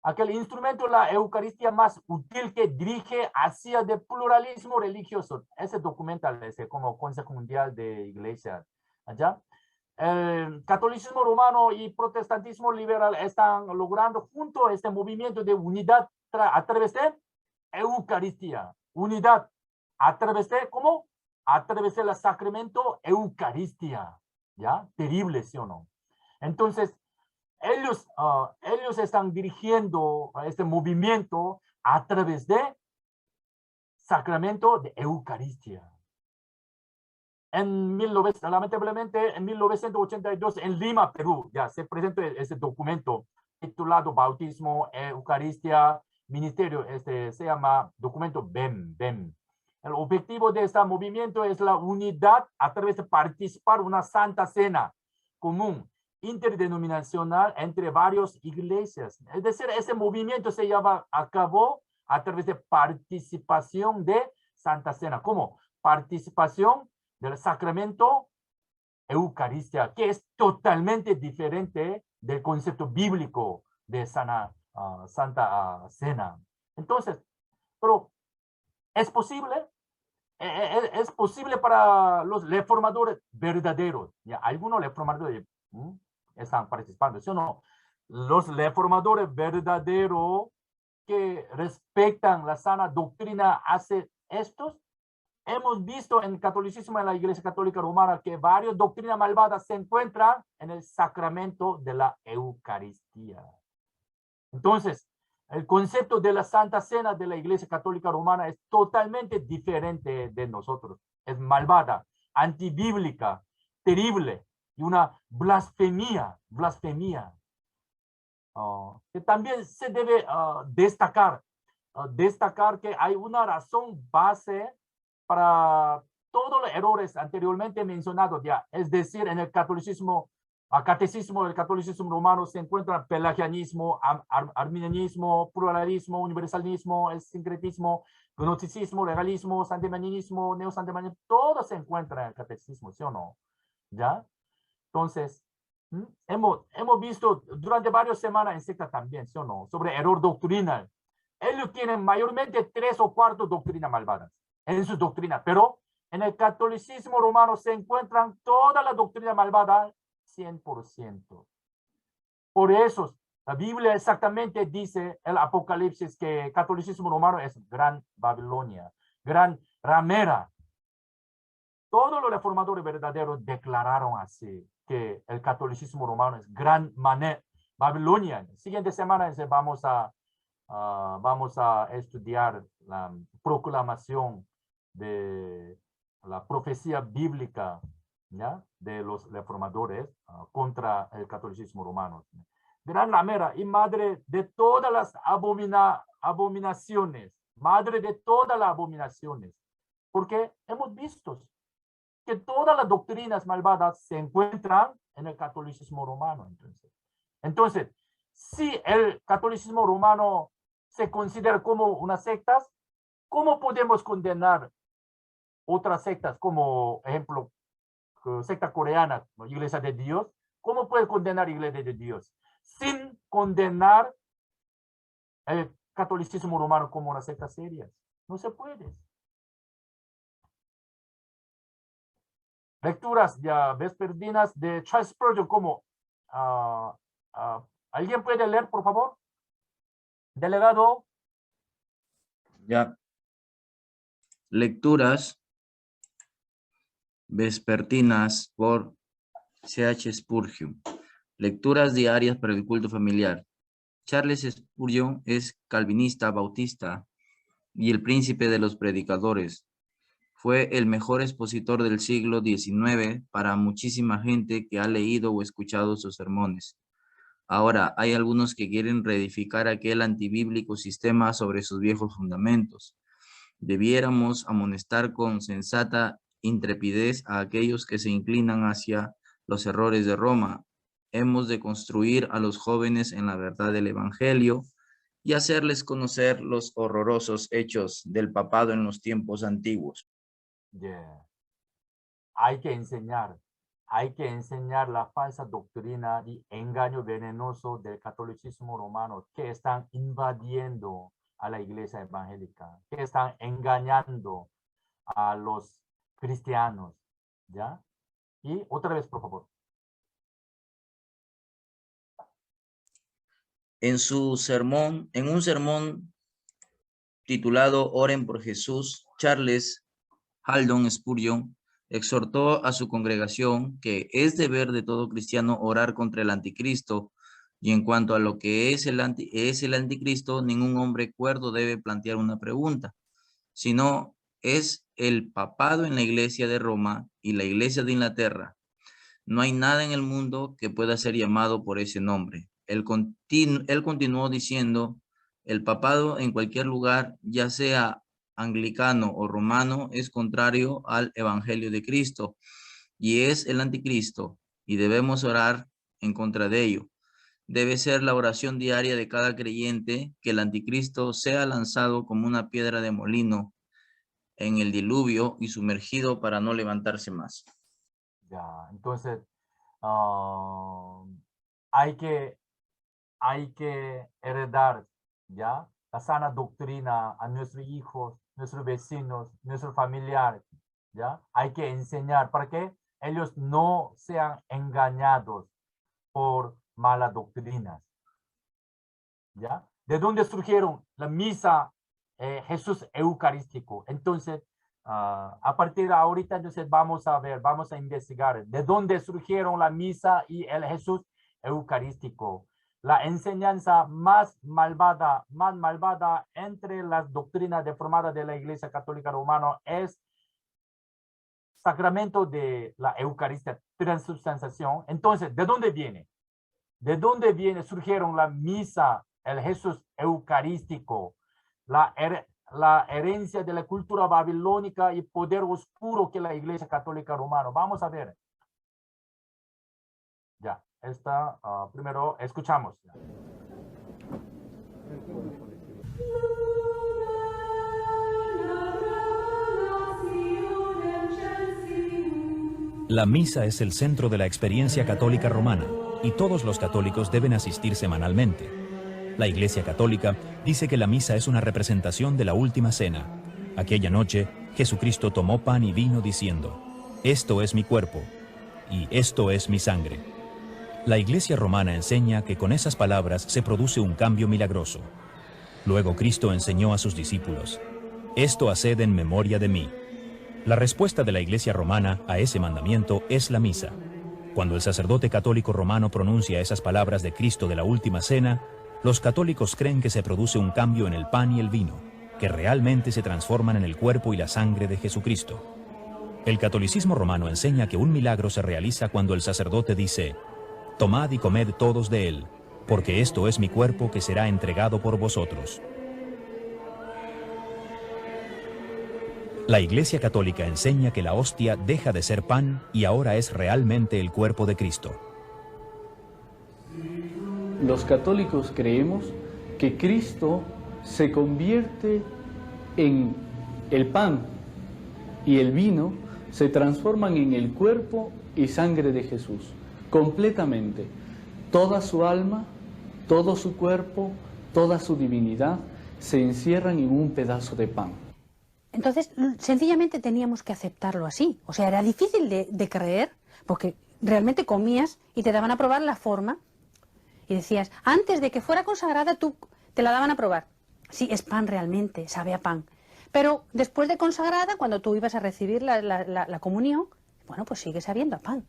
aquel instrumento, la Eucaristía más útil que dirige hacia el pluralismo religioso. Ese documental, ese como Consejo Mundial de Iglesia, allá. El catolicismo romano y protestantismo liberal están logrando junto a este movimiento de unidad a través de Eucaristía. Unidad a través de, ¿cómo? A través del sacramento Eucaristía. ¿Ya? Terrible, ¿sí o no? Entonces, ellos están dirigiendo este movimiento a través de sacramento de Eucaristía. Lamentablemente, en 1982, en Lima, Perú, ya se presentó ese documento titulado Bautismo, Eucaristía, Ministerio, se llama documento BEM. El objetivo de este movimiento es la unidad a través de participar en una santa cena común, interdenominacional entre varias iglesias. Es decir, ese movimiento se lleva a cabo a través de participación de Santa Cena. ¿Cómo? Participación del sacramento Eucaristía, que es totalmente diferente del concepto bíblico de Santa Cena. Entonces, pero es posible. Es posible para los reformadores verdaderos. ¿Ya? Algunos reformadores están participando, ¿sí o no? Los reformadores verdaderos que respetan la sana doctrina hacen estos. Hemos visto en el catolicismo, en la Iglesia Católica Romana, que varias doctrinas malvadas se encuentran en el sacramento de la Eucaristía. Entonces, el concepto de la Santa Cena de la Iglesia Católica Romana es totalmente diferente de nosotros. Es malvada, antibíblica, terrible y una blasfemia. Que también se debe destacar que hay una razón base para todos los errores anteriormente mencionados ya. Es decir, en el catecismo del catolicismo romano se encuentra pelagianismo, arminianismo, pluralismo, universalismo, el sincretismo, gnosticismo, legalismo, santemanianismo, neosantemanianismo, todo se encuentra en el catecismo, ¿sí o no? ¿Ya? Entonces, hemos visto durante varias semanas en secta también, ¿sí o no? Sobre error doctrinal. Ellos tienen mayormente 3 o 4 doctrinas malvadas en su doctrina, pero en el catolicismo romano se encuentran toda la doctrina malvada 100%. Por eso, la Biblia exactamente dice el Apocalipsis que el catolicismo romano es gran Babilonia, gran ramera. Todos los reformadores verdaderos declararon así, que el catolicismo romano es gran Babilonia. Siguiente semana vamos a estudiar la proclamación de la profecía bíblica, ¿ya? De los reformadores contra el catolicismo romano. Gran ramera y madre de todas las abominaciones, madre de todas las abominaciones, porque hemos visto que todas las doctrinas malvadas se encuentran en el catolicismo romano. Entonces, si el catolicismo romano se considera como una secta, ¿cómo podemos condenar otras sectas como, ejemplo, secta coreana, ¿no? Iglesia de Dios? ¿Cómo puede condenar Iglesia de Dios sin condenar el catolicismo romano como una secta seria? No se puede. Lecturas ya vespertinas de Charles Spurgeon, como ¿alguien puede leer, por favor? Delegado. Ya. Lecturas vespertinas por C.H. Spurgeon. Lecturas diarias para el culto familiar. Charles Spurgeon es calvinista bautista y el príncipe de los predicadores. Fue el mejor expositor del siglo XIX para muchísima gente que ha leído o escuchado sus sermones. Ahora, hay algunos que quieren reedificar aquel antibíblico sistema sobre sus viejos fundamentos. Debiéramos amonestar con sensata intrepidez a aquellos que se inclinan hacia los errores de Roma. Hemos de construir a los jóvenes en la verdad del Evangelio y hacerles conocer los horrorosos hechos del papado en los tiempos antiguos. Yeah. Hay que enseñar hay que enseñar la falsa doctrina y engaño venenoso del catolicismo romano que están invadiendo a la iglesia evangélica, que están engañando a los cristianos, ¿ya? Y otra vez, por favor. En un sermón titulado Oren por Jesús, Charles Haddon Spurgeon exhortó a su congregación que es deber de todo cristiano orar contra el anticristo, y en cuanto a lo que es el anticristo, ningún hombre cuerdo debe plantear una pregunta, sino es el papado en la iglesia de Roma y la iglesia de Inglaterra. No hay nada en el mundo que pueda ser llamado por ese nombre. Él continuó diciendo, el papado en cualquier lugar, ya sea anglicano o romano, es contrario al evangelio de Cristo y es el anticristo, y debemos orar en contra de ello. Debe ser la oración diaria de cada creyente que el anticristo sea lanzado como una piedra de molino en el diluvio y sumergido para no levantarse más. Ya, entonces hay que heredar, ya, la sana doctrina a nuestros hijos, nuestros vecinos, nuestros familiares, ya. Hay que enseñar para que ellos no sean engañados por malas doctrinas, ya. ¿De dónde surgieron la misa Jesús Eucarístico? Entonces, a partir de ahorita, entonces vamos a investigar de dónde surgieron la misa y el Jesús Eucarístico. La enseñanza más malvada entre las doctrinas deformadas de la Iglesia Católica Romana es sacramento de la Eucaristía, transubstanciación. Entonces, ¿de dónde viene? ¿De dónde surgieron la misa, el Jesús Eucarístico, la herencia de la cultura babilónica y poder oscuro que la Iglesia Católica Romana? Vamos a ver. Ya, esta primero escuchamos. La misa es el centro de la experiencia católica romana y todos los católicos deben asistir semanalmente. La Iglesia Católica dice que la misa es una representación de la última cena. Aquella noche, Jesucristo tomó pan y vino diciendo, «Esto es mi cuerpo y esto es mi sangre». La Iglesia romana enseña que con esas palabras se produce un cambio milagroso. Luego Cristo enseñó a sus discípulos, «Esto haced en memoria de mí». La respuesta de la Iglesia romana a ese mandamiento es la misa. Cuando el sacerdote católico romano pronuncia esas palabras de Cristo de la última cena, los católicos creen que se produce un cambio en el pan y el vino, que realmente se transforman en el cuerpo y la sangre de Jesucristo. El catolicismo romano enseña que un milagro se realiza cuando el sacerdote dice, «Tomad y comed todos de él, porque esto es mi cuerpo que será entregado por vosotros». La Iglesia Católica enseña que la hostia deja de ser pan y ahora es realmente el cuerpo de Cristo. Los católicos creemos que Cristo se convierte en el pan y el vino, se transforman en el cuerpo y sangre de Jesús, completamente. Toda su alma, todo su cuerpo, toda su divinidad se encierran en un pedazo de pan. Entonces, sencillamente teníamos que aceptarlo así. O sea, era difícil de creer, porque realmente comías y te daban a probar la forma. Y decías, antes de que fuera consagrada, tú te la daban a probar. Sí, es pan realmente, sabe a pan. Pero después de consagrada, cuando tú ibas a recibir la comunión, bueno, pues sigue sabiendo a pan.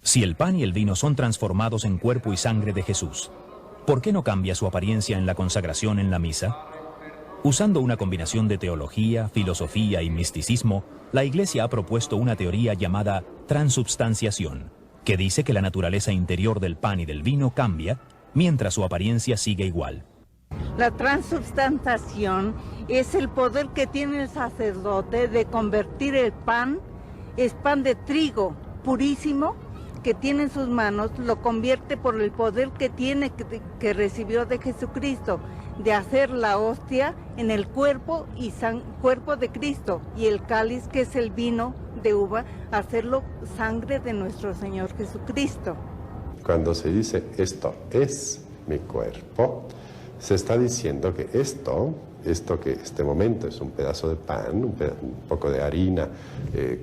Si el pan y el vino son transformados en cuerpo y sangre de Jesús, ¿por qué no cambia su apariencia en la consagración en la misa? Usando una combinación de teología, filosofía y misticismo, la Iglesia ha propuesto una teoría llamada transubstanciación, que dice que la naturaleza interior del pan y del vino cambia, mientras su apariencia sigue igual. La transubstanciación es el poder que tiene el sacerdote de convertir el pan, es pan de trigo purísimo, que tiene en sus manos, lo convierte por el poder que tiene, que recibió de Jesucristo, de hacer la hostia en el cuerpo y cuerpo de Cristo, y el cáliz que es el vino de uva, hacerlo sangre de nuestro Señor Jesucristo. Cuando se dice esto es mi cuerpo, se está diciendo que esto que en este momento es un pedazo de pan, un poco de harina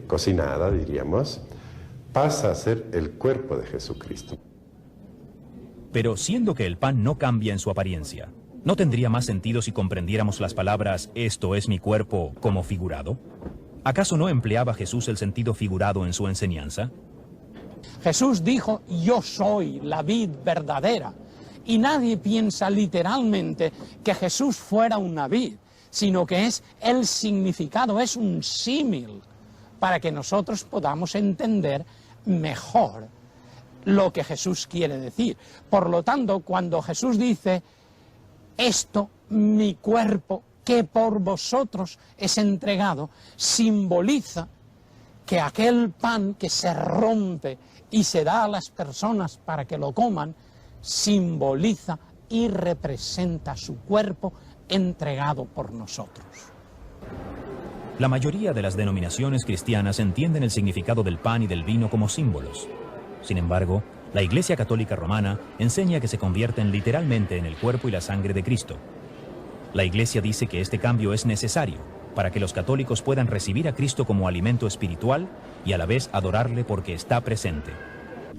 cocinada, diríamos, pasa a ser el cuerpo de Jesucristo. Pero siendo que el pan no cambia en su apariencia, ¿no tendría más sentido si comprendiéramos las palabras «esto es mi cuerpo» como figurado? ¿Acaso no empleaba Jesús el sentido figurado en su enseñanza? Jesús dijo, yo soy la vid verdadera. Y nadie piensa literalmente que Jesús fuera una vid, sino que es el significado, es un símil, para que nosotros podamos entender mejor lo que Jesús quiere decir. Por lo tanto, cuando Jesús dice, esto, mi cuerpo, que por vosotros es entregado, simboliza que aquel pan que se rompe y se da a las personas para que lo coman, simboliza y representa su cuerpo entregado por nosotros. La mayoría de las denominaciones cristianas entienden el significado del pan y del vino como símbolos. Sin embargo, la Iglesia Católica Romana enseña que se convierten literalmente en el cuerpo y la sangre de Cristo. La Iglesia dice que este cambio es necesario para que los católicos puedan recibir a Cristo como alimento espiritual y a la vez adorarle porque está presente.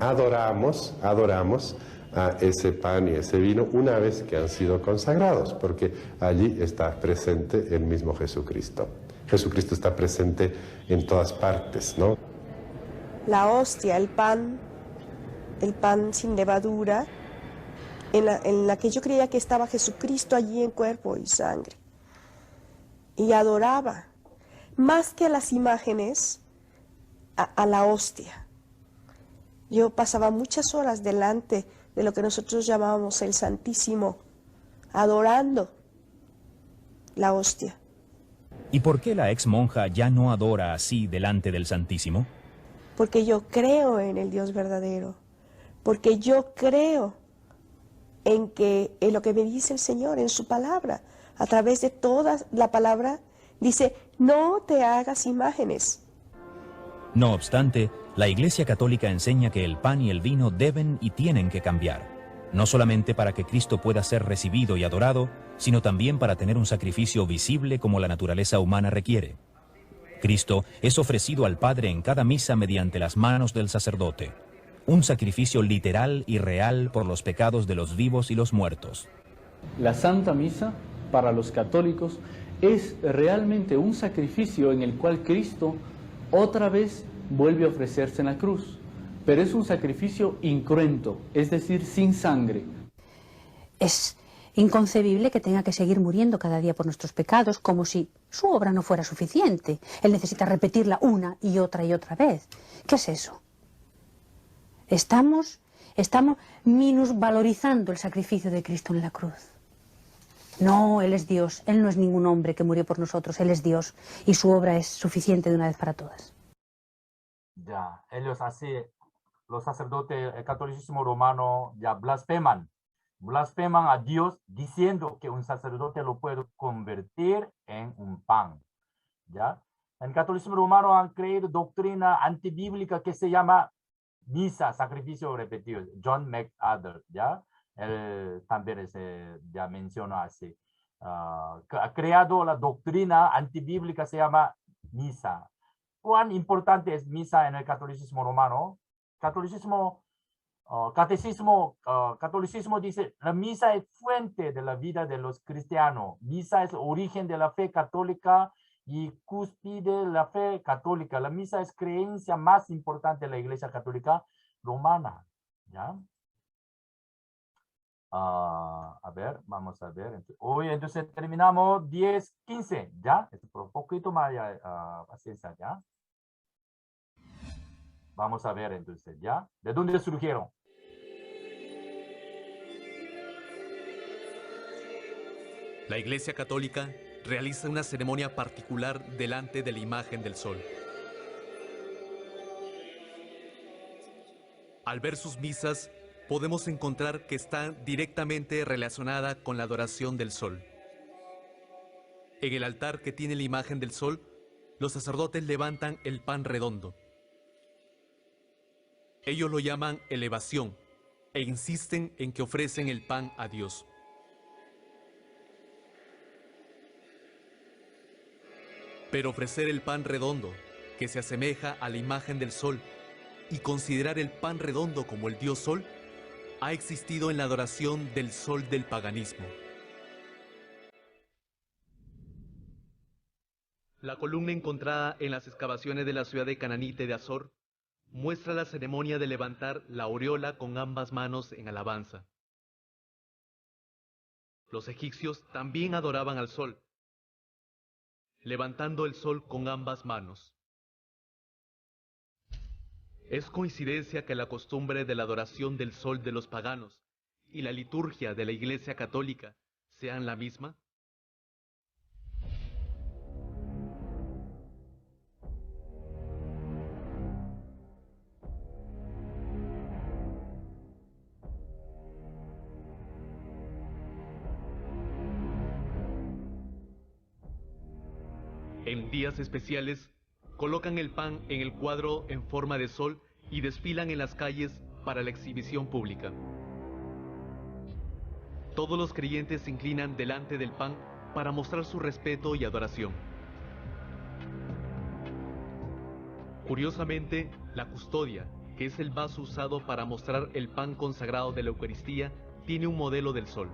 Adoramos a ese pan y ese vino una vez que han sido consagrados, porque allí está presente el mismo Jesucristo. Jesucristo está presente en todas partes, ¿no? La hostia, el pan sin levadura, en la que yo creía que estaba Jesucristo allí en cuerpo y sangre. Y adoraba, más que las imágenes, a la hostia. Yo pasaba muchas horas delante de lo que nosotros llamábamos el Santísimo, adorando la hostia. ¿Y por qué la ex monja ya no adora así delante del Santísimo? Porque yo creo en el Dios verdadero, porque yo creo en lo que me dice el Señor, en su palabra. A través de toda la palabra dice, no te hagas imágenes. No obstante, la Iglesia Católica enseña que el pan y el vino deben y tienen que cambiar, no solamente para que Cristo pueda ser recibido y adorado, sino también para tener un sacrificio visible como la naturaleza humana requiere. Cristo es ofrecido al Padre en cada misa mediante las manos del sacerdote, un sacrificio literal y real por los pecados de los vivos y los muertos. La Santa Misa, para los católicos, es realmente un sacrificio en el cual Cristo otra vez vuelve a ofrecerse en la cruz, pero es un sacrificio incruento, es decir, sin sangre. Es inconcebible que tenga que seguir muriendo cada día por nuestros pecados, como si su obra no fuera suficiente. Él necesita repetirla una y otra vez. ¿Qué es eso? Estamos minusvalorizando el sacrificio de Cristo en la cruz. No, Él es Dios, Él no es ningún hombre que murió por nosotros, Él es Dios y su obra es suficiente de una vez para todas. Ya, ellos así, los sacerdotes, el catolicismo romano ya blasfeman a Dios diciendo que un sacerdote lo puede convertir en un pan, ¿ya? En el catolicismo romano han creído doctrina antibíblica que se llama misa, sacrificio repetido. John MacArthur, ¿ya? Él también ya mencionó así. Ha creado la doctrina antibíblica, se llama misa. ¿Cuán importante es misa en el catolicismo romano? Catolicismo dice, la misa es fuente de la vida de los cristianos. Misa es origen de la fe católica y cúspide de la fe católica. La misa es creencia más importante de la Iglesia Católica Romana, ¿ya? A ver, vamos a ver. Hoy entonces terminamos 10:15, ¿ya? Por un poquito más paciencia, ¿ya? Vamos a ver entonces, ¿ya? ¿De dónde surgieron? La Iglesia Católica realiza una ceremonia particular delante de la imagen del sol. Al ver sus misas, podemos encontrar que está directamente relacionada con la adoración del sol. En el altar que tiene la imagen del sol, los sacerdotes levantan el pan redondo. Ellos lo llaman elevación e insisten en que ofrecen el pan a Dios. Pero ofrecer el pan redondo, que se asemeja a la imagen del sol, y considerar el pan redondo como el dios sol, ha existido en la adoración del sol del paganismo. La columna encontrada en las excavaciones de la ciudad de Cananite de Azor muestra la ceremonia de levantar la aureola con ambas manos en alabanza. Los egipcios también adoraban al sol, levantando el sol con ambas manos. ¿Es coincidencia que la costumbre de la adoración del sol de los paganos y la liturgia de la Iglesia Católica sean la misma? En días especiales, colocan el pan en el cuadro en forma de sol y desfilan en las calles para la exhibición pública. Todos los creyentes se inclinan delante del pan para mostrar su respeto y adoración. Curiosamente, la custodia, que es el vaso usado para mostrar el pan consagrado de la Eucaristía, tiene un modelo del sol.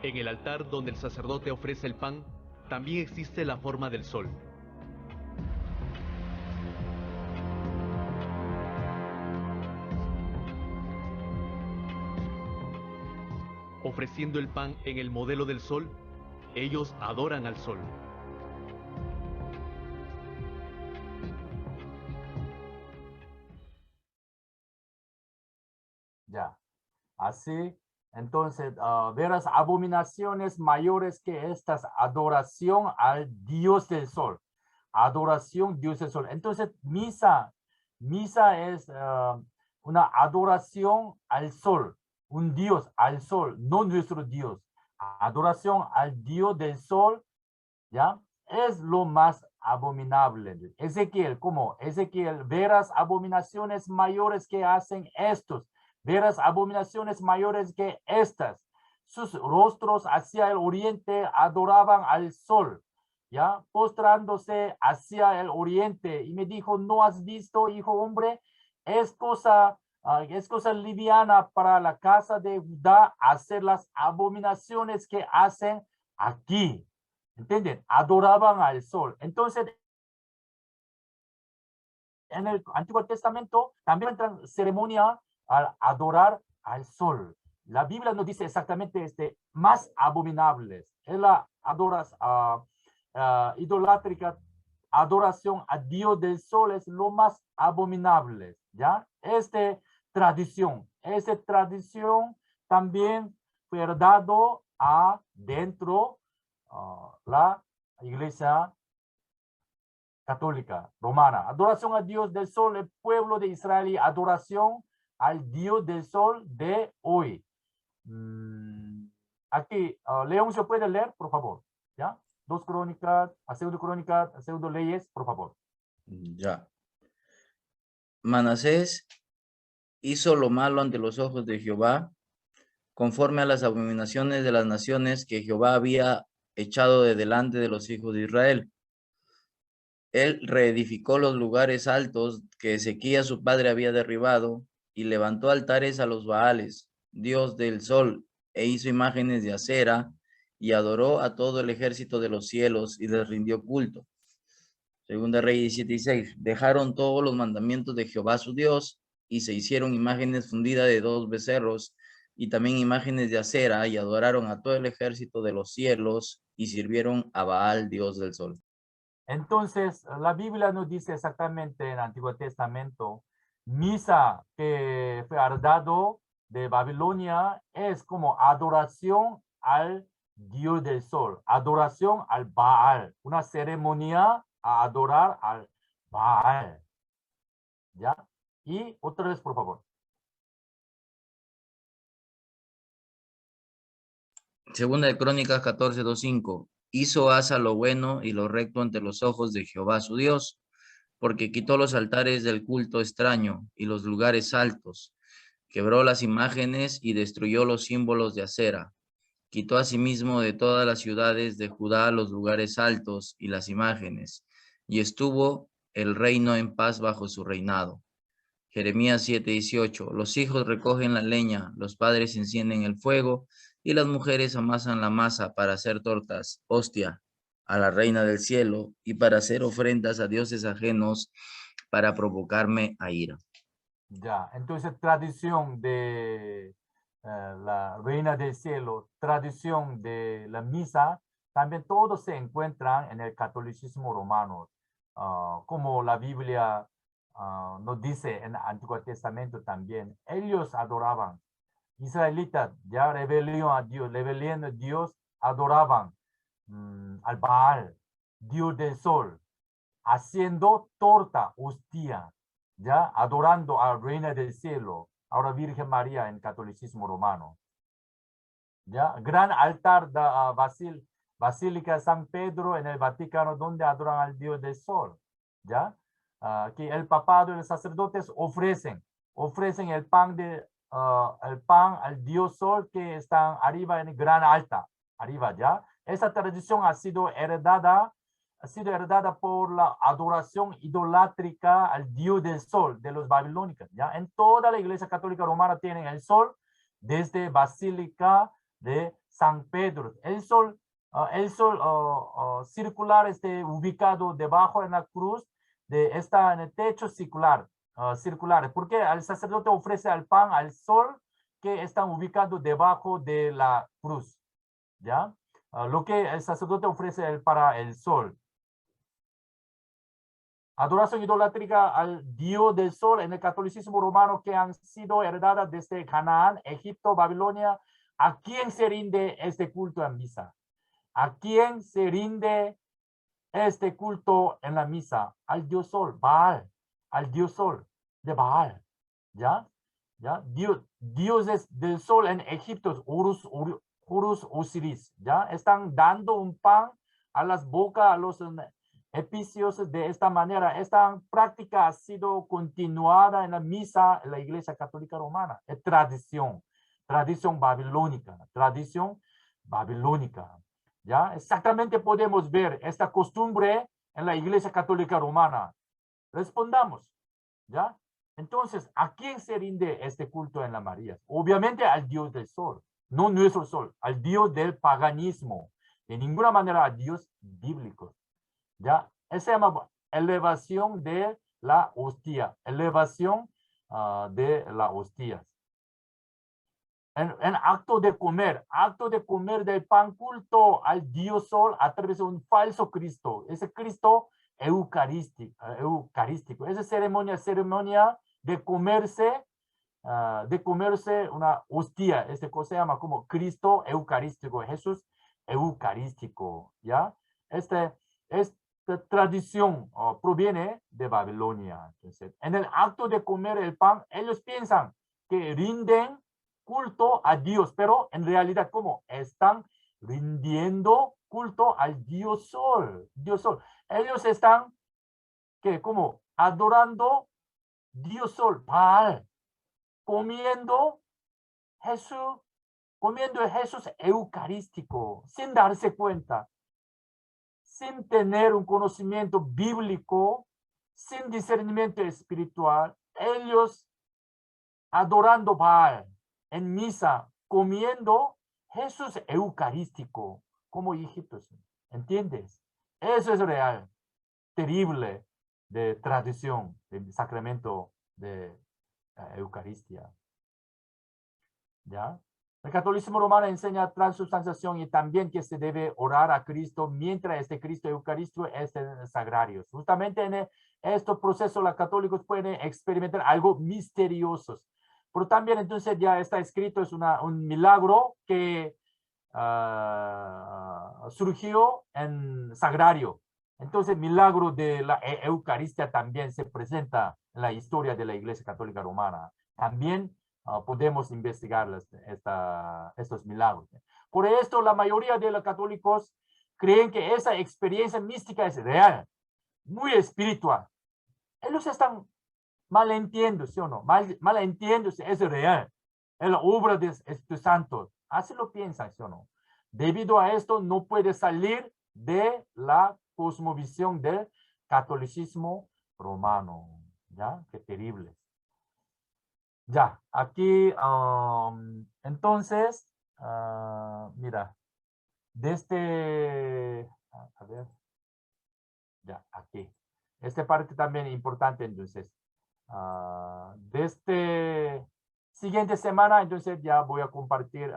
En el altar donde el sacerdote ofrece el pan, también existe la forma del sol. Ofreciendo el pan en el modelo del sol, ellos adoran al sol. Ya, así, entonces, verás abominaciones mayores que estas, adoración al Dios del sol, adoración Dios del sol. Entonces, misa es una adoración al sol, un Dios al sol, no nuestro Dios. Adoración al Dios del sol, ¿ya? Es lo más abominable. Ezequiel, ¿cómo? Ezequiel, verás abominaciones mayores que hacen estos. Verás abominaciones mayores que estas. Sus rostros hacia el oriente adoraban al sol, ¿ya? Postrándose hacia el oriente. Y me dijo, ¿no has visto, hijo hombre? Es cosa liviana para la casa de Judá hacer las abominaciones que hacen aquí. ¿Entienden? Adoraban al sol. Entonces, en el Antiguo Testamento también entran ceremonia al adorar al sol. La Biblia nos dice exactamente más abominables. Es la idolátrica adoración a Dios del sol es lo más abominable, ¿ya? Esta tradición también fue dado a dentro la Iglesia Católica Romana. Adoración a Dios del sol, el pueblo de Israel, y adoración al Dios del sol de hoy. Aquí, Leoncio, ¿puede leer, por favor? ¿Ya? 2 Crónicas, Pseudo Crónicas, Pseudo Leyes, por favor. Ya. Manasés hizo lo malo ante los ojos de Jehová, conforme a las abominaciones de las naciones que Jehová había echado de delante de los hijos de Israel. Él reedificó los lugares altos que Ezequías su padre había derribado, y levantó altares a los Baales, dios del sol, e hizo imágenes de acera, y adoró a todo el ejército de los cielos, y les rindió culto. Segunda Reyes 17:6. Dejaron todos los mandamientos de Jehová su Dios, y se hicieron imágenes fundidas de 2 becerros, y también imágenes de acera, y adoraron a todo el ejército de los cielos, y sirvieron a Baal, dios del sol. Entonces, la Biblia nos dice exactamente en el Antiguo Testamento, misa que fue heredado de Babilonia es como adoración al Dios del sol, adoración al Baal, una ceremonia a adorar al Baal. ¿Ya? Y otra vez, por favor. Segunda de Crónicas 14:2-5. Hizo Asa lo bueno y lo recto ante los ojos de Jehová su Dios, porque quitó los altares del culto extraño y los lugares altos, quebró las imágenes y destruyó los símbolos de acera. Quitó asimismo de todas las ciudades de Judá los lugares altos y las imágenes, y estuvo el reino en paz bajo su reinado. Jeremías 7:18. Los hijos recogen la leña, los padres encienden el fuego, y las mujeres amasan la masa para hacer tortas, hostia, a la reina del cielo, y para hacer ofrendas a dioses ajenos, para provocarme a ira. Ya, entonces tradición de la reina del cielo, tradición de la misa, también todos se encuentran en el catolicismo romano, como la Biblia nos dice en el Antiguo Testamento también. Ellos adoraban, israelitas, ya rebelión a Dios, adoraban al Baal, Dios del sol, haciendo torta, hostia, ya adorando a la Reina del Cielo, ahora Virgen María en catolicismo romano. Ya, gran altar de Basílica de San Pedro en el Vaticano, donde adoran al Dios del Sol. Ya, que el papado y los sacerdotes ofrecen el pan al Dios Sol que están arriba en el gran altar, arriba. Ya, esa tradición ha sido heredada por la adoración idolátrica al Dios del Sol de los babilónicos. ¿Ya? En toda la Iglesia Católica Romana tienen el Sol desde Basílica de San Pedro. El sol circular ubicado debajo en la cruz, está en el techo circular, porque el sacerdote ofrece el pan al sol que están ubicados debajo de la cruz. ¿Ya? Lo que el sacerdote ofrece para el sol. Adoración idolátrica al Dios del Sol en el catolicismo romano que han sido heredadas desde Canaán, Egipto, Babilonia. ¿A quién se rinde este culto en misa? ¿A quién se rinde este culto en la misa? Al Dios Sol, Baal, al Dios Sol de Baal. ¿Ya? ¿Ya? Dioses del Sol en Egipto, Horus, Osiris. ¿Ya? Están dando un pan a las bocas, a los epicios de esta manera. Esta práctica ha sido continuada en la misa en la Iglesia Católica Romana. Es tradición babilónica. ¿Ya? Exactamente podemos ver esta costumbre en la Iglesia Católica Romana. Respondamos. ¿Ya? Entonces, ¿a quién se rinde este culto en la María? Obviamente al Dios del Sol, no nuestro Sol, al Dios del paganismo. De ninguna manera al Dios bíblico. ¿Ya? Se llama elevación de la hostia, elevación de las hostias. En acto de comer del pan, culto al Dios Sol a través de un falso Cristo, ese Cristo eucarístico, esa ceremonia de comerse una hostia, se llama como Cristo eucarístico, Jesús eucarístico, ¿ya? Esta tradición proviene de Babilonia. Entonces, en el acto de comer el pan, ellos piensan que rinden culto a Dios, pero en realidad, ¿cómo? Están rindiendo culto al Dios Sol. Ellos están, como adorando Dios Sol, Baal, comiendo el Jesús eucarístico, sin darse cuenta, sin tener un conocimiento bíblico, sin discernimiento espiritual. Ellos adorando Baal en misa, comiendo Jesús eucarístico, como hijitos. ¿Entiendes? Eso es real, terrible, de tradición, del sacramento de Eucaristía. ¿Ya? El catolicismo romano enseña transubstanciación y también que se debe orar a Cristo mientras este Cristo eucarístico es en el sagrario. Justamente en este proceso los católicos pueden experimentar algo misterioso. Pero también entonces ya está escrito, es un milagro que surgió en sagrario. Entonces el milagro de la Eucaristía también se presenta en la historia de la Iglesia Católica Romana. También podemos investigar estos milagros. Por esto, la mayoría de los católicos creen que esa experiencia mística es real, muy espiritual. Ellos están malentendiendo, ¿sí o no? Malentendiendo si es real. Es la obra del Espíritu Santo. Así lo piensan, ¿sí o no? Debido a esto, no puede salir de la cosmovisión del catolicismo romano. ¿Ya? Qué terrible. Ya, aquí, entonces, mira, desde, a ver, ya, aquí. Esta parte también es importante, entonces. Desde siguiente semana, entonces ya voy a compartir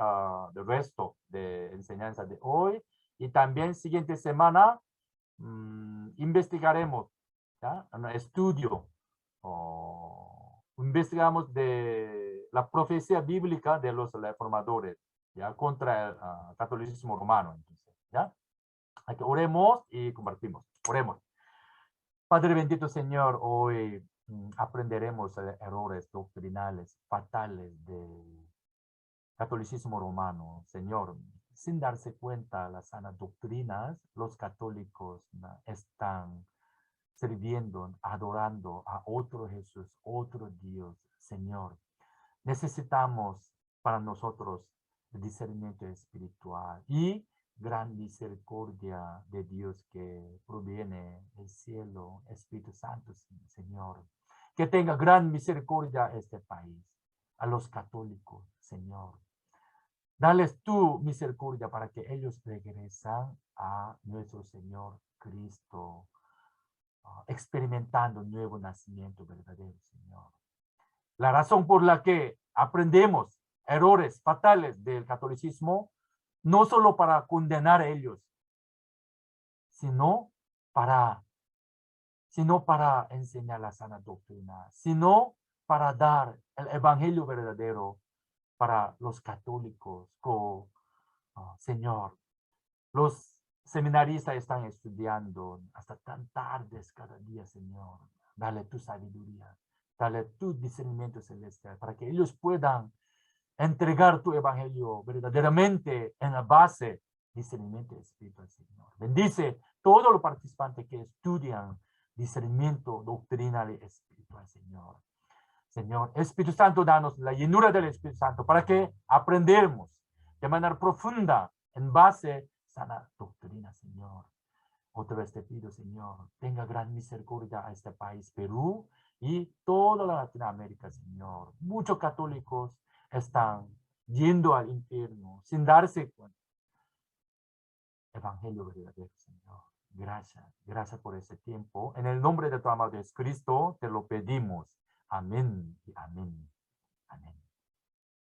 el resto de enseñanza de hoy. Y también siguiente semana investigaremos, ¿ya? Un estudio. Investigamos de la profecía bíblica de los reformadores, ¿ya? Contra el catolicismo romano, entonces, ¿ya? Aquí oremos y compartimos. Oremos. Padre bendito Señor, hoy aprenderemos errores doctrinales fatales del catolicismo romano. Señor, sin darse cuenta las sanas doctrinas, los católicos están sirviendo, adorando a otro Jesús, otro Dios. Señor, necesitamos para nosotros el discernimiento espiritual y gran misericordia de Dios que proviene del cielo, Espíritu Santo, Señor. Que tenga gran misericordia a este país, a los católicos, Señor. Dales tu misericordia para que ellos regresen a nuestro Señor Cristo, experimentando un nuevo nacimiento verdadero, Señor. La razón por la que aprendemos errores fatales del catolicismo, no solo para condenar a ellos, sino para enseñar la sana doctrina, sino para dar el evangelio verdadero para los católicos. Señor, los seminaristas están estudiando hasta tan tardes cada día, Señor. Dale tu sabiduría, dale tu discernimiento celestial para que ellos puedan entregar tu evangelio verdaderamente en la base discernimiento espiritual, Señor. Bendice todos los participantes que estudian discernimiento doctrinal y espiritual, Señor. Señor, Espíritu Santo, danos la llenura del Espíritu Santo para que aprendamos de manera profunda en base sana doctrina, Señor. Otra vez te pido, Señor, tenga gran misericordia a este país, Perú, y toda la Latinoamérica, Señor. Muchos católicos están yendo al infierno sin darse cuenta. Evangelio verdadero, Señor. Gracias, gracias por ese tiempo. En el nombre de tu amado Jesucristo te lo pedimos. Amén y amén. Amén.